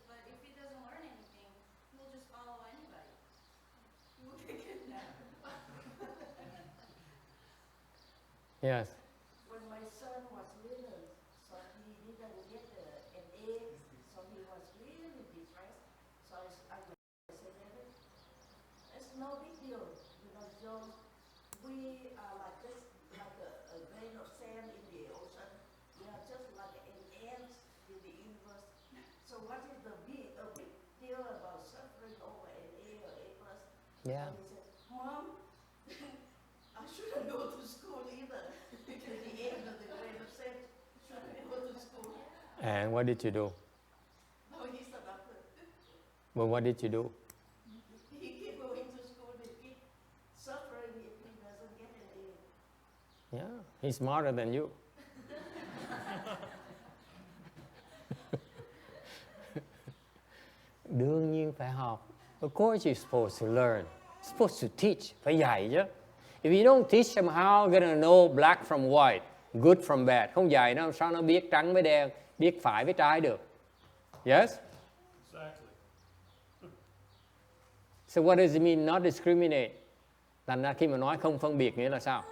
but if he doesn't learn anything, he will just follow anybody. He will get kidnapped. Yes. When my son was little, so he didn't get an A, so he was really depressed. So I said, David, it's no big deal, you know, Joe. We are like just like a grain of sand in the ocean. We are just like an ant in the universe. So what is the big deal about suffering over an A or A plus? Yeah. And he said, Mom, I shouldn't go to school either. Because the end of the grain of sand shouldn't go to school. And what did you do? No, he's a doctor. Well, what did you do? He keep going to school, he keep suffering if he doesn't get an A. Yeah, he's smarter than you. Đương nhiên phải học. Of course you're supposed to learn. You're supposed to teach. Phải dạy chứ. If you don't teach them how gonna know black from white, good from bad. Không dạy nó sao nó biết trắng với đen, biết phải với trái được. Yes? Exactly. So what does it mean not discriminate? Thành ra khi mà nói không phân biệt nghĩa là sao?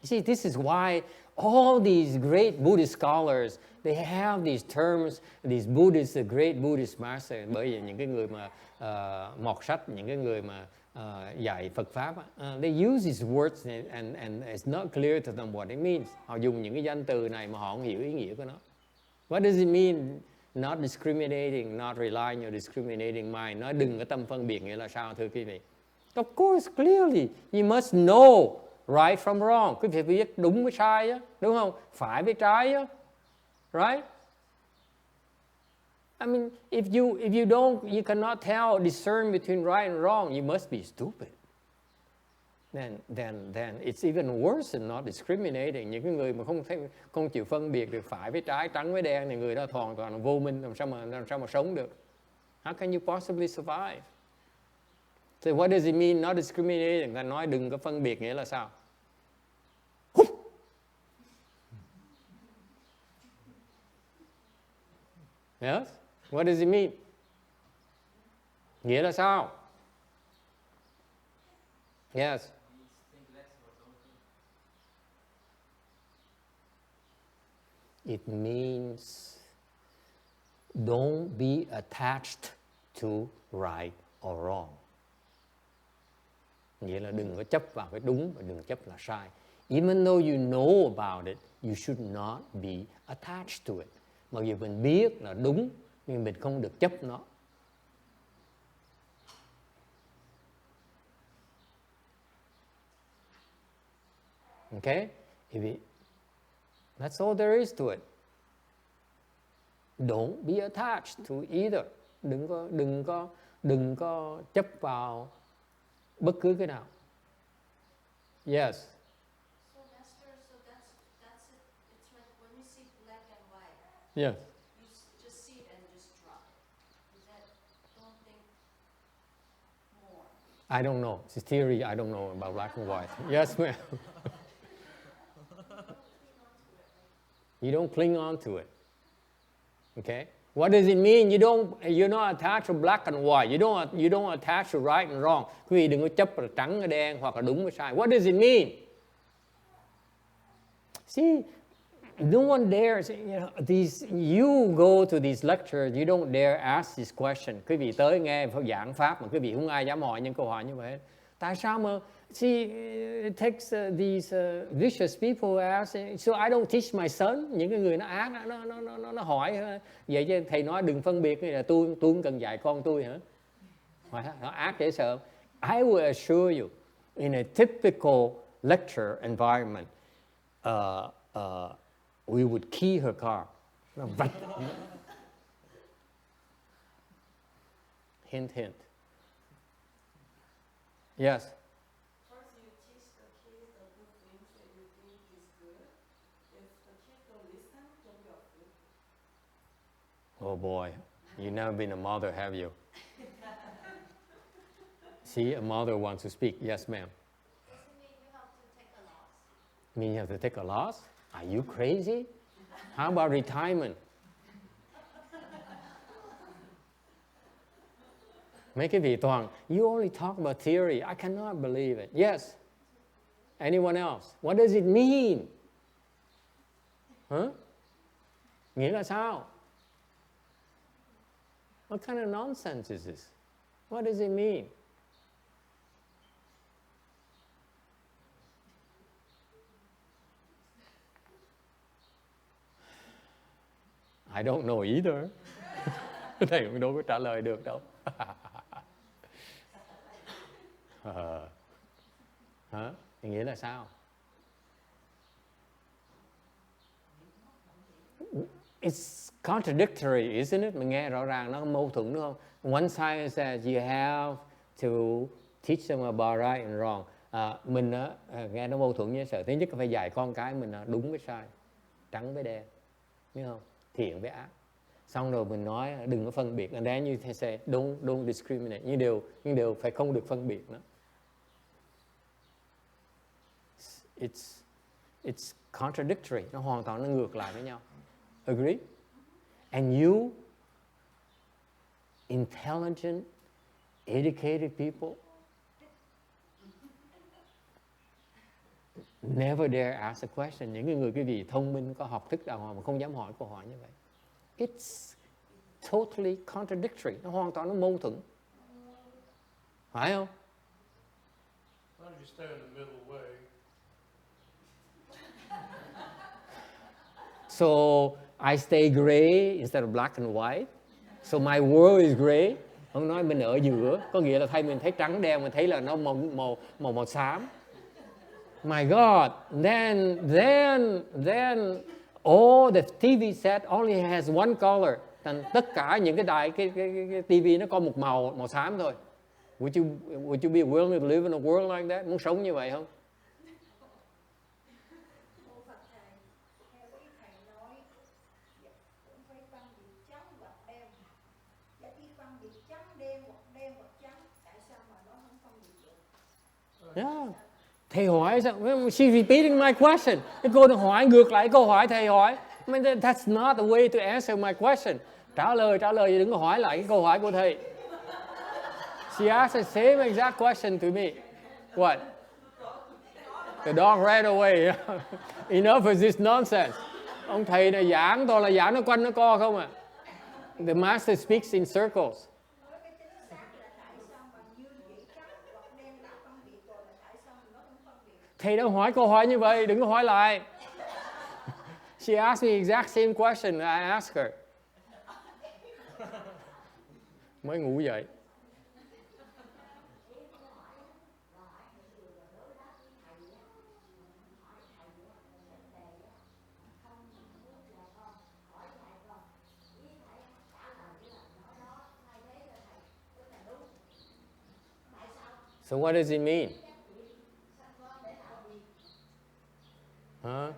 You see, this is why all these great Buddhist scholars, they have these terms, these Buddhists, the great Buddhist masters, bởi vì những cái người mà mọt sách, những cái người mà dạy Phật Pháp, they use these words and it's not clear to them what it means. Họ dùng những cái danh từ này mà họ không hiểu ý nghĩa của nó. What does it mean not discriminating, not relying or discriminating mind? Nói đừng có tâm phân biệt nghĩa là sao thưa quý vị? Of course, clearly, you must know right from wrong. Quý vị phải biết đúng với sai á, đúng không? Phải với trái á, right? I mean, if you don't, you cannot tell, discern between right and wrong, you must be stupid. Then it's even worse than not discriminating. Những cái người mà không chịu phân biệt được phải với trái, trắng với đen thì người đó hoàn toàn vô minh, làm sao mà sống được? How can you possibly survive? So what does it mean not discriminating? Ta nói đừng có phân biệt nghĩa là sao? Yes? What does it mean? Nghĩa là sao? Yes. It means don't be attached to right or wrong. Nghĩa là đừng có chấp vào cái đúng và đừng chấp là sai. Even though you know about it, you should not be attached to it. Mặc dù mình biết là đúng, nhưng mình không được chấp nó. Okay? That's all there is to it. Don't be attached to either. Đừng có chấp vào bất cứ cái nào. Yes. So Master, that's it. It's like when you see black and white, Yes. you just see it and just drop it. Is that, don't think more. I don't know. It's a theory. I don't know about black and white. Yes, ma'am. You don't cling on to it. Okay? What does it mean? You're not attached to black and white. You don't attach to right and wrong. Quý vị đừng có chấp là trắng hay đen hoặc là đúng hay sai. What does it mean? See, no one dares, you go to these lectures, you don't dare ask this question. Quý vị tới nghe giảng Pháp mà quý vị không ai dám hỏi những câu hỏi như vậy. Tại sao mà, see, it takes these vicious people ask, so I don't teach my son. Những cái người nó ác, nó hỏi, vậy chứ thầy nói đừng phân biệt, là tôi không cần dạy con tôi hả? Nó ác dễ sợ. I will assure you, in a typical lecture environment, we would key her car. Hint, hint. Yes. First, you teach the kids the good things that you think is good. If the Oh boy, you've never been a mother, have you? See, a mother wants to speak. Yes, ma'am. Does it mean you have to take a loss? Mean you have to take a loss? Are you crazy? How about retirement? Mấy cái vị toàn, you only talk about theory. I cannot believe it. Yes. Anyone else? What does it mean? Huh? Nghĩa là sao? What kind of nonsense is this? What does it mean? I don't know either. Thầy cũng đâu có trả lời được đâu. Hả? Nghĩa là sao? It's contradictory, isn't it? Mình nghe rõ ràng nó mâu thuẫn đúng không? One side says you have to teach them about right and wrong. Mình nghe nó mâu thuẫn với sợ. Thứ nhất là phải dạy con cái mình đúng với sai, trắng với đen, biết không? Thiện với ác. Xong rồi mình nói đừng có phân biệt. And then you say don't discriminate. Nhưng điều phải không được phân biệt nữa. It's contradictory. Nó hoàn toàn nó ngược lại với nhau. Agree? And you, intelligent, educated people, never dare ask a question. Những người quý vị thông minh, có học thức đàng hoàng mà không dám hỏi câu hỏi như vậy. It's totally contradictory. Nó hoàn toàn nó mâu thuẫn. Phải không? Why don't you stay in the middle way? So I stay gray instead of black and white. So my world is gray. Ông nói mình ở giữa, có nghĩa là thay mình thấy trắng đen, mình thấy là nó màu xám. My God, then all the TV set only has one color. Tất cả những cái đài cái TV nó có một màu xám thôi. Would you be willing to live in a world like that? Muốn sống như vậy không? Mô Phật Thầy, theo ý Thầy nói, cũng phải phân biệt trắng hoặc đen. Và khi phân biệt trắng đen hoặc trắng, tại sao mà nó không phân biệt được? Yeah. Thầy hỏi sao? She's repeating my question. Cái cô đang hỏi ngược lại câu hỏi thầy hỏi. I mean, that's not the way to answer my question. Trả lời đừng có hỏi lại cái câu hỏi của thầy. She asked the same exact question to me. What? The dog ran away. Enough of this nonsense. Ông thầy này giảng toàn là giảng nó quanh nó co không à. The master speaks in circles. Nói cái chính xác là tại sao mà như vậy trắng hoặc đen đã phân biệt rồi là tại sao mà nó không phân biệt? Thầy đã hỏi câu hỏi như vậy, đừng có hỏi lại. She asked me exact same question I asked her. Mới ngủ dậy. So what does it mean? Huh?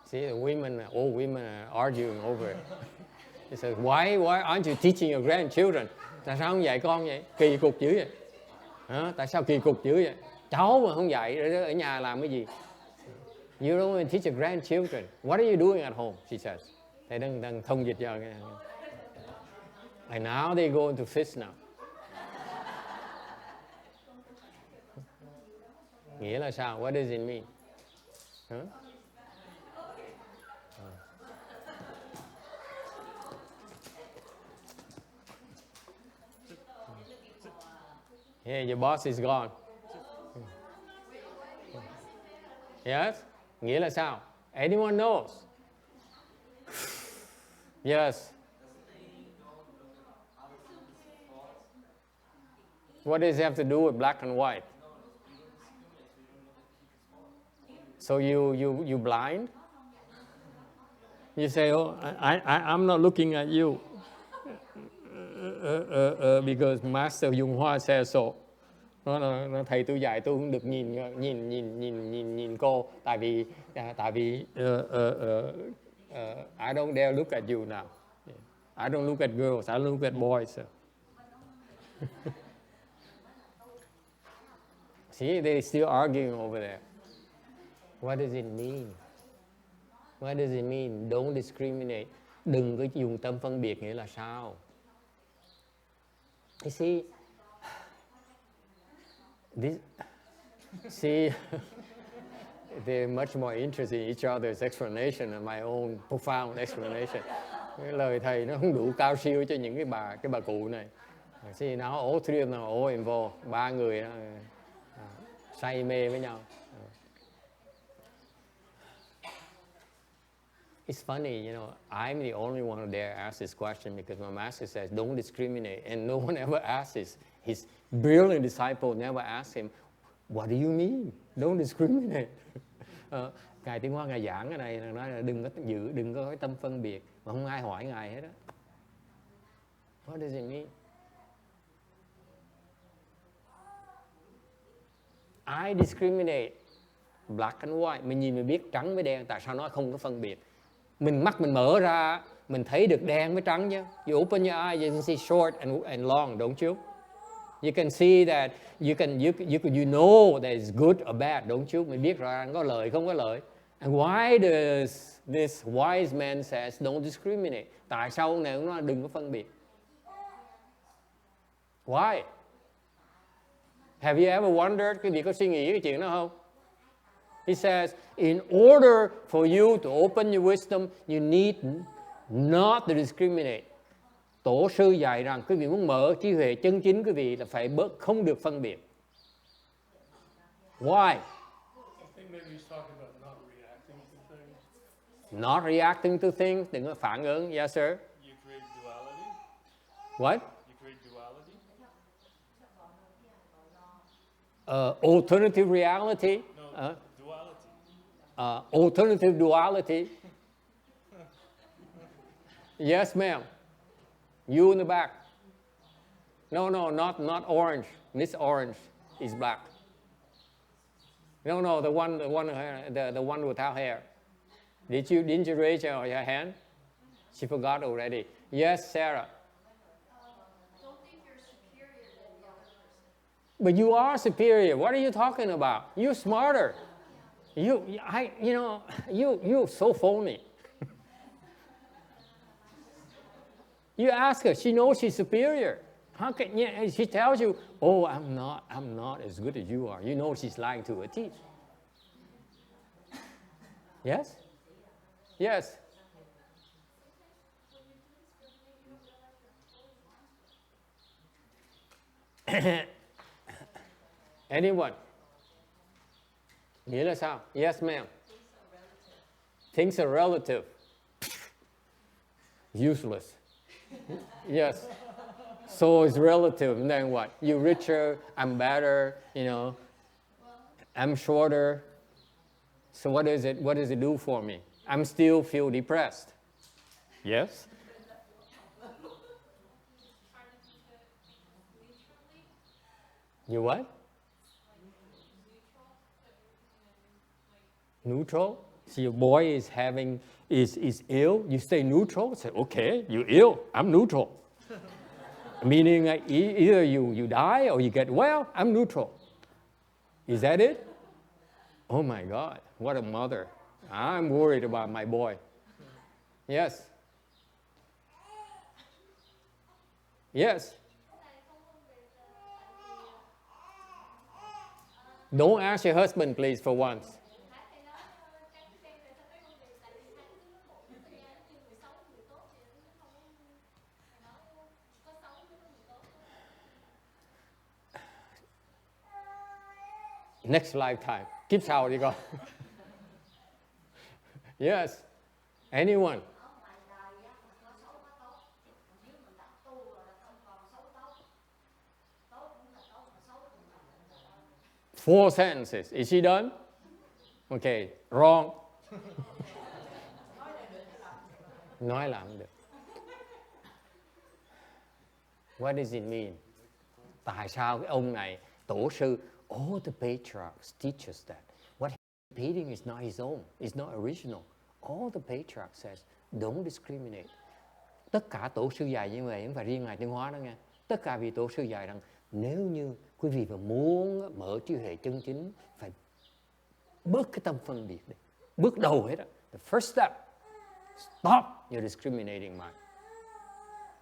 See, the old women are arguing over it. They say, why aren't you teaching your grandchildren? Tại sao không dạy con vậy? Kỳ cục dữ vậy. Tại sao kỳ cục dữ vậy? Cháu mà không dạy, ở nhà làm cái gì? You don't even teach your grandchildren. What are you doing at home? She says. Thầy đang thông dịch cho nghe. And now they go into fist now. Nghĩa là sao? What does it mean? Huh? Yeah, your boss is gone. Yes? Nghĩa là sao? Anyone knows? Yes. What does it have to do with black and white? So you blind? You say, oh, I'm not looking at you because Master YongHua says so. Nó thầy tôi dạy tôi không được nhìn cô, tại vì I don't dare look at you now. I don't look at girls, I look at boys. See, they're still arguing over there. What does it mean? What does it mean? Don't discriminate. Đừng có dùng tâm phân biệt nghĩa là sao? You see, they're much more interested in each other's explanation than my own profound explanation. Cái lời thầy nó không đủ cao siêu cho những cái bà cụ này. See, now all three of them are all involved. Ba người say mê với nhau. It's funny, you know, I'm the only one who dare ask this question because my master says, don't discriminate. And no one ever asks this. His brilliant disciple never asked him, what do you mean? Don't discriminate. Ngài Tiến Hóa Ngài giảng cái này, nói là đừng có cái tâm phân biệt. Mà không ai hỏi Ngài hết á. What does it mean? I discriminate. Black and white. Mình nhìn mình biết trắng với đen. Tại sao nó không có phân biệt? Mắt mình mở ra, mình thấy được đen với trắng chứ. You open your eyes, you can see short and long, don't you? You can see that, you know that it's good or bad, don't you? Mình biết ra có lợi không có lợi. And why does this wise man says don't discriminate? Tại sao ông này nó đừng có phân biệt? Why? Have you ever wondered? Quý vị có suy nghĩ cái chuyện đó không? He says, in order for you to open your wisdom, you need not to discriminate. Tổ sư dạy rằng quý vị muốn mở trí huệ chân chính quý vị là phải không được phân biệt. Why? I think maybe he's talking about not reacting to things. Not reacting to things, đừng có phản ứng. Yes, sir. You create duality. What? You create duality. Alternative reality. No, duality. Alternative duality. Yes, ma'am. You in the back. No, not orange. This orange is black. No, the one without hair. Didn't you raise your hand? She forgot already. Yes, Sarah. Don't think you're superior than the other person. But you are superior. What are you talking about? You're smarter. You're so phony. You ask her, she knows she's superior. How can she tells you, oh, I'm not as good as you are. You know she's lying to her teeth. Yes? Yes. Anyone? Nghĩa là sao? Yes, ma'am. Things are relative. Useless. Yes. So it's relative. And then what? You're richer, I'm better, I'm shorter. So what does it do for me? I'm still feel depressed. Yes? You what? Neutral? See, your boy is ill. You stay neutral. Say, okay, you're ill. I'm neutral. Meaning either you die or you get well. I'm neutral. Is that it? Oh my God, what a mother. I'm worried about my boy. Yes. Yes. Don't ask your husband, please, for once. Next lifetime. Kiếp sau đi con. Yes. Anyone? 4 sentences. Is she done? Okay, wrong. Nói là không được. What does it mean? Tại sao cái ông này Tổ sư, all the patriarchs teach us that. What he's repeating is not his own, it's not original. All the patriarchs says, don't discriminate. Tất cả tổ sư dạy như vậy, không phải riêng Ngài Tuyên Hóa đâu nghe. Tất cả vị tổ sư dạy rằng nếu như quý vị mà muốn mở trí huệ chân chính, phải bớt cái tâm phân biệt đi. Bước đầu hết á. The first step, stop your discriminating mind.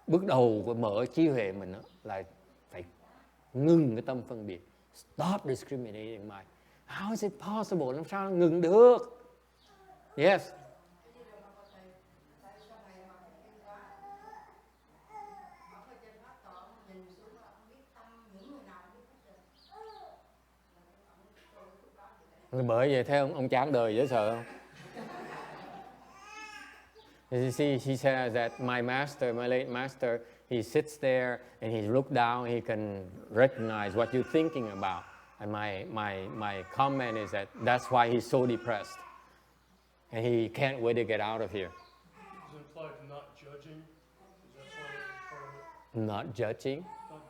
Bước đầu của mở trí huệ mình đó, là phải ngừng cái tâm phân biệt. Stop discriminating mind. How is it possible? Làm sao nó ngừng được? Yes. Bởi vậy theo ông chán đời dễ sợ không? You see, he says that my master, my late master, he sits there and he looks down, he can recognize what you're thinking about. And my comment is that that's why he's so depressed. And he can't wait to get out of here. Does it imply not judging? Is that part of it? Not judging? Not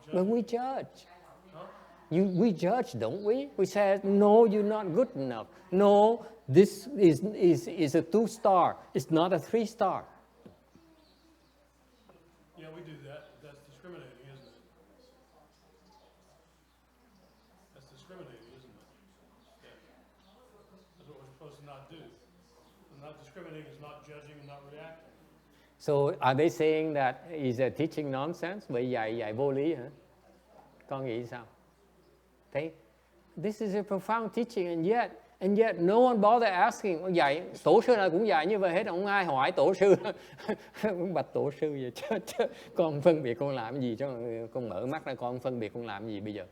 But judging? we judge. Huh? We judge, don't we? We say, no, you're not good enough. No, this is a 2-star. It's not a 3-star. Yeah, we do that. That's discriminating, isn't it? That's discriminating, isn't it? Yeah. That's what we're supposed to not do. Not discriminating is not judging and not reacting. So are they saying that is a teaching nonsense? Vậy dạy vô lý hả? Con nghĩ sao? Thấy, this is a profound teaching and yet no one bother asking. Dạy tổ sư nào cũng dạy như vậy hết, không ai hỏi tổ sư. Bạch tổ sư vậy chứ con phân biệt con làm gì cho con mở mắt ra con phân biệt con làm gì bây giờ?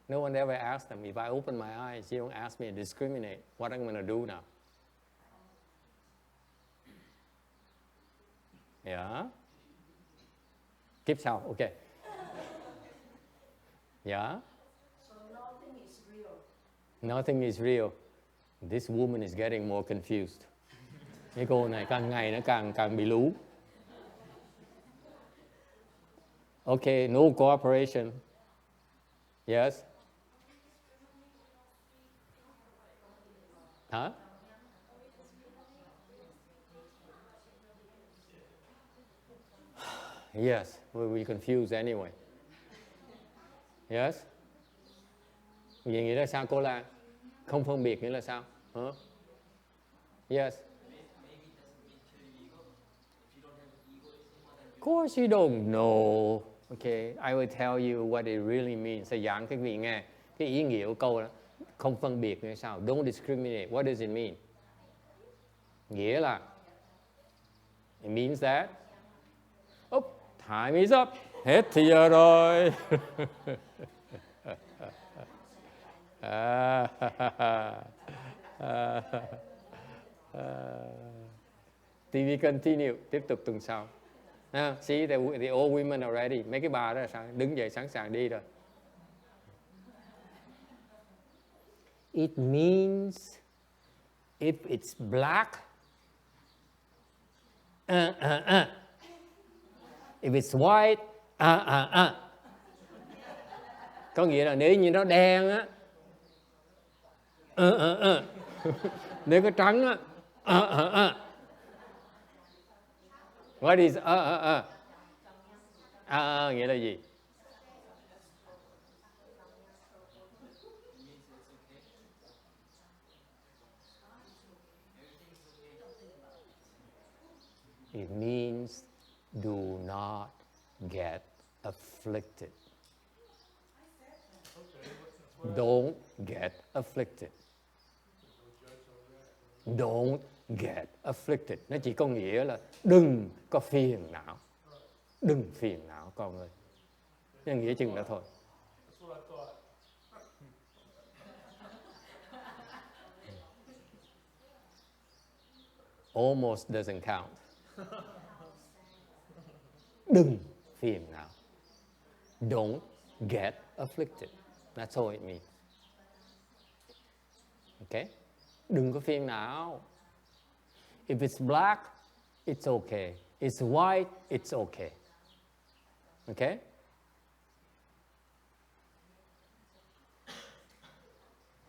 No one ever asked them. If I open my eyes, you don't ask me to discriminate. What am I going to do now? Yeah. Tiếp sau, okay. Yeah. So nothing is real. Nothing is real. This woman is getting more confused. Cái cô này càng ngày nó càng bị lú. Okay, no cooperation. Yes. Huh? Yes, we confuse anyway. Yes. Vậy nghĩa là sao cô Lan? Không phân biệt nghĩa là sao? Huh? Yes. Of course you don't know. Okay, I will tell you what it really means. Sẽ giảng các vị nghe cái ý nghĩa của câu đó. Không phân biệt nghĩa sao? Don't discriminate. What does it mean? Nghĩa là it means that time is up. Hết thì giờ rồi. TV continue, tiếp tục tuần sau. See, the old women are ready. Mấy cái bà đó là đứng dậy sẵn sàng đi rồi. It means if it's black, if it's white, Có nghĩa là nếu như nó đen á, nếu có trắng á, What is nghĩa là gì? It means do not get afflicted. Don't get afflicted. Don't get afflicted. Nó chỉ có nghĩa là đừng có phiền não. Đừng phiền não con ơi. Nó nghĩa chừng đó thôi. Almost doesn't count. Đừng phiền não. Don't get afflicted. That's all it means. Okay? Đừng có phiền não. If it's black, it's okay. It's white, it's okay. Okay?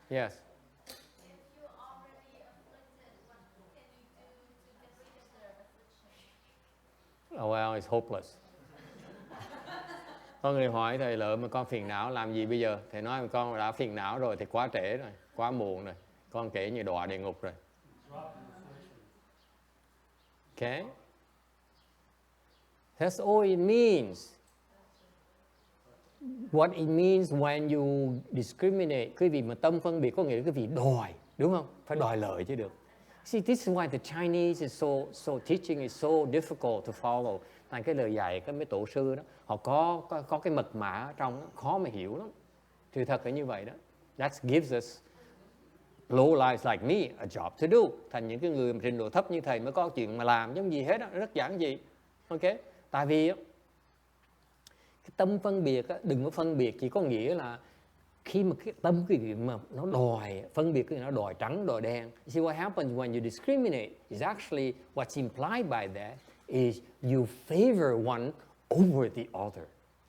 Yes. If you're already afflicted, what can you do to get rid of the affliction? Oh, well, it's hopeless. Có người hỏi thầy Lợi mà con phiền não làm gì bây giờ? Thầy nói mà con đã phiền não rồi thì quá trễ rồi, quá muộn rồi. Con kể như đọa địa ngục rồi. Okay? That's all it means. What it means when you discriminate, cái vị mà tâm phân biệt có nghĩa là cái vị đòi, đúng không? Phải đòi lợi chứ được. See, this is why the Chinese is so teaching is so difficult to follow. Tại cái lời dạy cái mấy tổ sư đó, họ có cái mật mã ở trong đó, khó mà hiểu lắm. Sự thật là như vậy đó. That gives us low lives like me a job to do. Thành những cái người mà trình độ thấp như thầy mới có chuyện mà làm giống gì hết đó, rất giản dị. Ok? Tại vì cái tâm phân biệt á, đừng có phân biệt chỉ có nghĩa là khi mà cái tâm cái gì mà nó đòi phân biệt cái nó đòi trắng đòi đen. You see what happens when you discriminate is actually what's implied by that is you favor one over the other.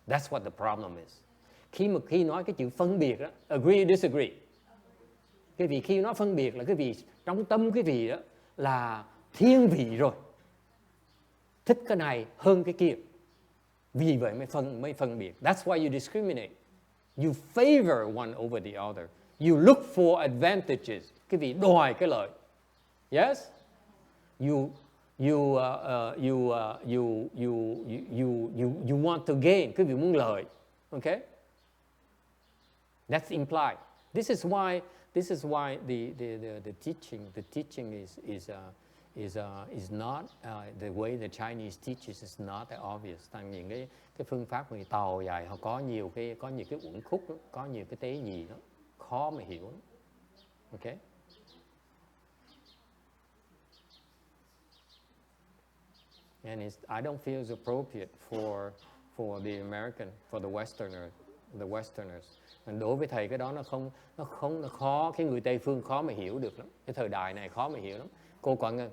That's what the problem is. Khi nói cái chữ phân biệt đó, agree or disagree. Cái vị khi nói phân biệt là cái vị trong tâm cái vị đó là thiên vị rồi. Thích cái này hơn cái kia. Vì vậy mới phân biệt. That's why you discriminate. You favor one over the other. You look for advantages. Cái vị đòi cái lợi. Yes? You want to gain. Cái vị muốn lợi. Okay? That's implied. This is why the teaching is not the way the Chinese teaches is not that obvious. Tại những cái phương pháp người Tàu dạy họ có nhiều cái uẩn khúc lắm, có nhiều cái tế nhị đó, khó mà hiểu lắm. Okay? And I don't feel it's appropriate for the American, for the Westerners. Đối với thầy cái đó nó khó, cái người Tây phương khó mà hiểu được lắm. Cái thời đại này khó mà hiểu lắm. Cô Quảng Ngân.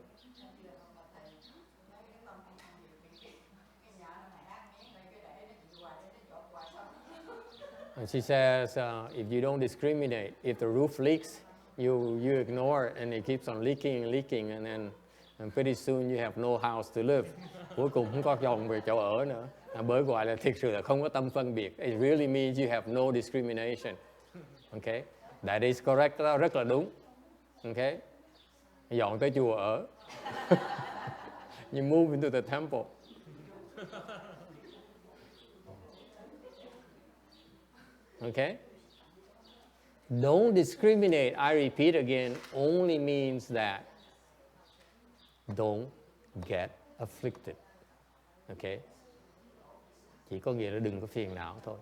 And she says, if you don't discriminate, if the roof leaks, you ignore it and it keeps on leaking, and pretty soon you have no house to live. Cuối cùng không có phòng về chỗ ở nữa. Bởi gọi là thực sự là không có tâm phân biệt. It really means you have no discrimination. Okay? That is correct, đó rất là đúng. Okay? Dọn tới chùa ở. You move into the temple. Okay? Don't discriminate, I repeat again, only means that don't get afflicted. Okay? Chỉ có nghĩa là đừng có phiền não thôi.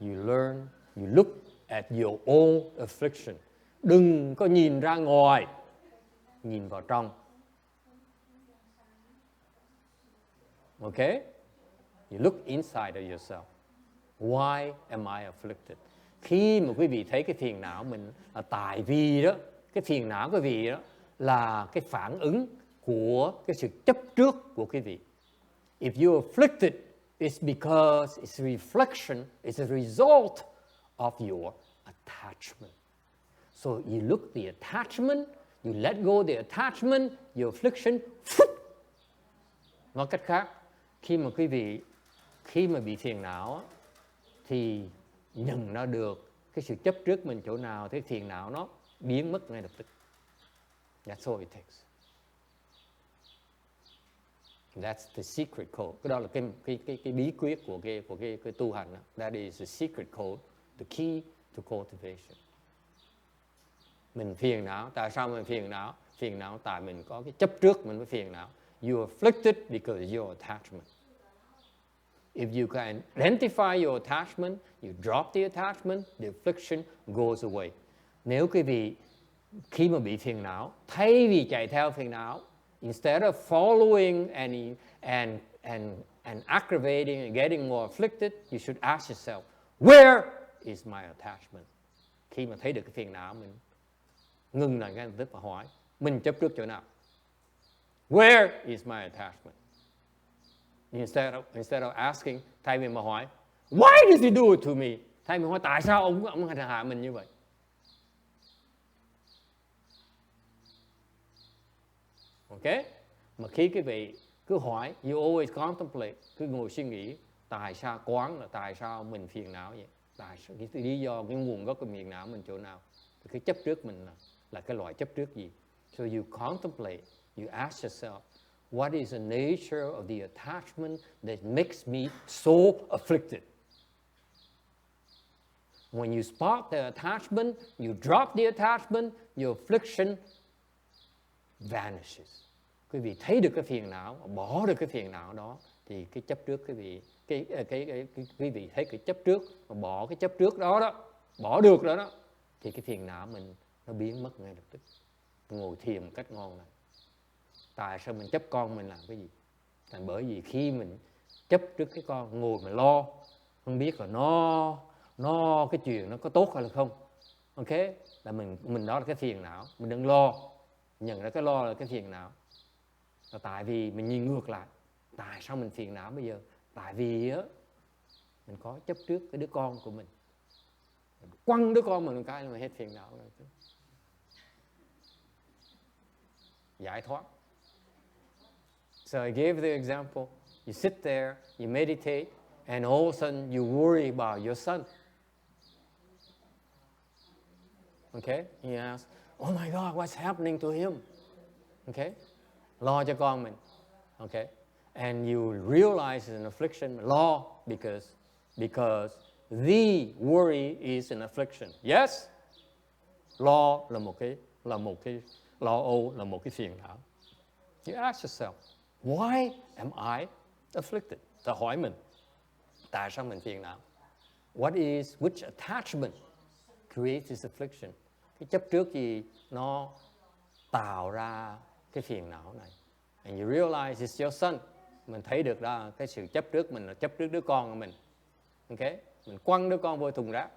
You learn, you look at your own affliction. Đừng có nhìn ra ngoài, nhìn vào trong. Okay? You look inside of yourself. Why am I afflicted? Khi mà quý vị thấy cái phiền não mình là tại vì đó, cái phiền não quý vị đó là cái phản ứng của cái sự chấp trước của quý vị. If you're afflicted, it's because it's a reflection, it's a result of your attachment. So you look the attachment, you let go the attachment, your affliction, nói cách khác, khi mà bị phiền não thì nhận ra được cái sự chấp trước mình chỗ nào thì phiền não nó biến mất ngay lập tức. That's all it takes. That's the secret code. Cái đó là cái bí quyết của cái tu hành đó. That is the secret code, the key to cultivation. Mình phiền não, tại sao mình phiền não? Phiền não tại mình có cái chấp trước mình mới phiền não. You are afflicted because of your attachment. If you can identify your attachment, you drop the attachment, the affliction goes away. Nếu quý vị khi mà bị phiền não, thay vì chạy theo phiền não, instead of following and aggravating and getting more afflicted, you should ask yourself, where is my attachment? Khi mà thấy được cái phiền não, mình ngừng lại ngay lập tức và hỏi, mình chấp trước chỗ nào? Where is my attachment? Instead of asking, thay vì mà hỏi, why did he do it to me? Thay vì hỏi tại sao ông hạ mình như vậy? Ok? Mà khi quý vị cứ hỏi, you always contemplate, cứ ngồi suy nghĩ, tại sao quán là tại sao mình phiền não vậy? Tại sao, cái lý do, cái nguồn gốc của phiền não mình chỗ nào? Cái chấp trước mình là cái loại chấp trước gì? So you contemplate, you ask yourself, what is the nature of the attachment that makes me so afflicted? When you spot the attachment, you drop the attachment, your affliction vanishes. Quý vị thấy được cái phiền não, bỏ được cái phiền não đó, thì cái chấp trước quý vị thấy cái chấp trước, mà bỏ cái chấp trước đó, bỏ được đó, thì cái phiền não mình nó biến mất ngay lập tức. Ngồi thiền một cách ngon này. Tại sao mình chấp con mình làm cái gì? Tại bởi vì khi mình chấp trước cái con, ngồi mình lo, không biết là nó cái chuyện nó có tốt hay là không. Ok? Là mình đó là cái phiền não, mình đừng lo. Nhận ra cái lo là cái phiền não. Là tại vì mình nhìn ngược lại, tại sao mình phiền não bây giờ? Tại vì á mình có chấp trước cái đứa con của mình quăng đứa con mình một cái là hết phiền não rồi. Giải thoát. So I gave the example. You sit there, you meditate, and all of a sudden you worry about your son. Okay? You ask, oh my God, what's happening to him? Okay? Lo cho con mình. Okay? And you realize it's an affliction. Lo because the worry is an affliction. Yes? Lo là một cái lo âu là một cái phiền não. You ask yourself, why am I afflicted? Ta hỏi mình, tại sao mình phiền não? Which attachment creates this affliction? Cái chấp trước gì nó tạo ra cái phiền não này? And you realize it's your son. Mình thấy được đó, cái sự chấp trước mình là chấp trước đứa con của mình. Okay? Mình quăng đứa con vô thùng rác.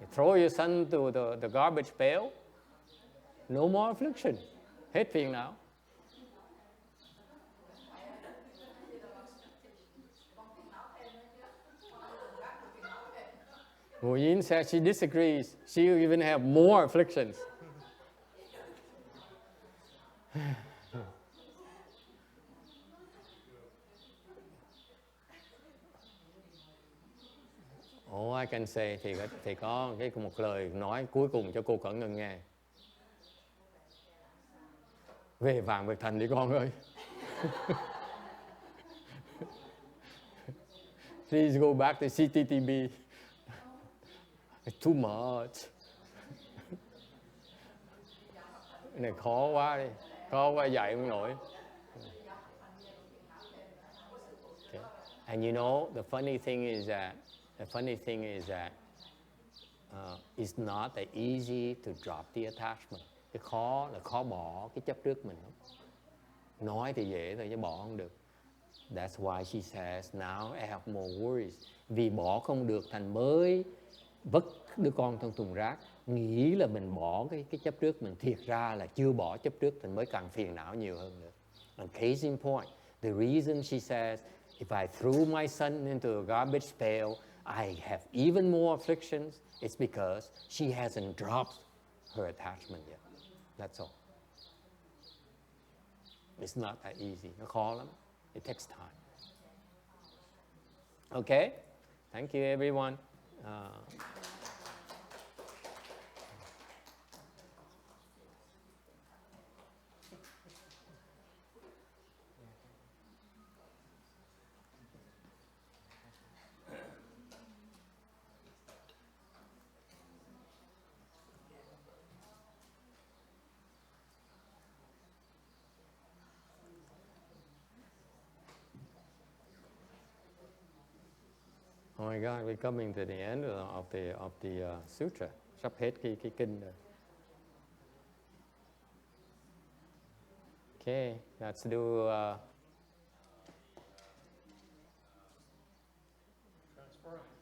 You throw your son to the garbage pail. No more affliction. Hết phiền não. Ngụ Yến says she disagrees. She even have more afflictions. All I can say thì có một lời nói cuối cùng cho cô Cẩn Ngân nghe. Về vàng về thành đi con ơi. Please go back to CTTB. It's too much. Cái này khó quá đi. Khó quá dạy không nổi. Okay. And you know, the funny thing is that it's not that easy to drop the attachment. Cái khó là khó bỏ cái chấp trước mình. Nói thì dễ thôi chứ bỏ không được. That's why she says, now I have more worries. Vì bỏ không được thành mới vứt đứa con trong thùng rác. Nghĩ là mình bỏ cái chấp trước mình. Thiệt ra là chưa bỏ chấp trước thành mới càng phiền não nhiều hơn nữa. And case in point, the reason she says, if I threw my son into a garbage pail, I have even more afflictions, it's because she hasn't dropped her attachment yet. That's all. It's not that easy. Nó khó lắm. It takes time. Okay? Thank you, everyone. Oh my God, we're coming to the end of the sutra. Sắp hết cái kinh rồi. Okay, let's do. Transferring.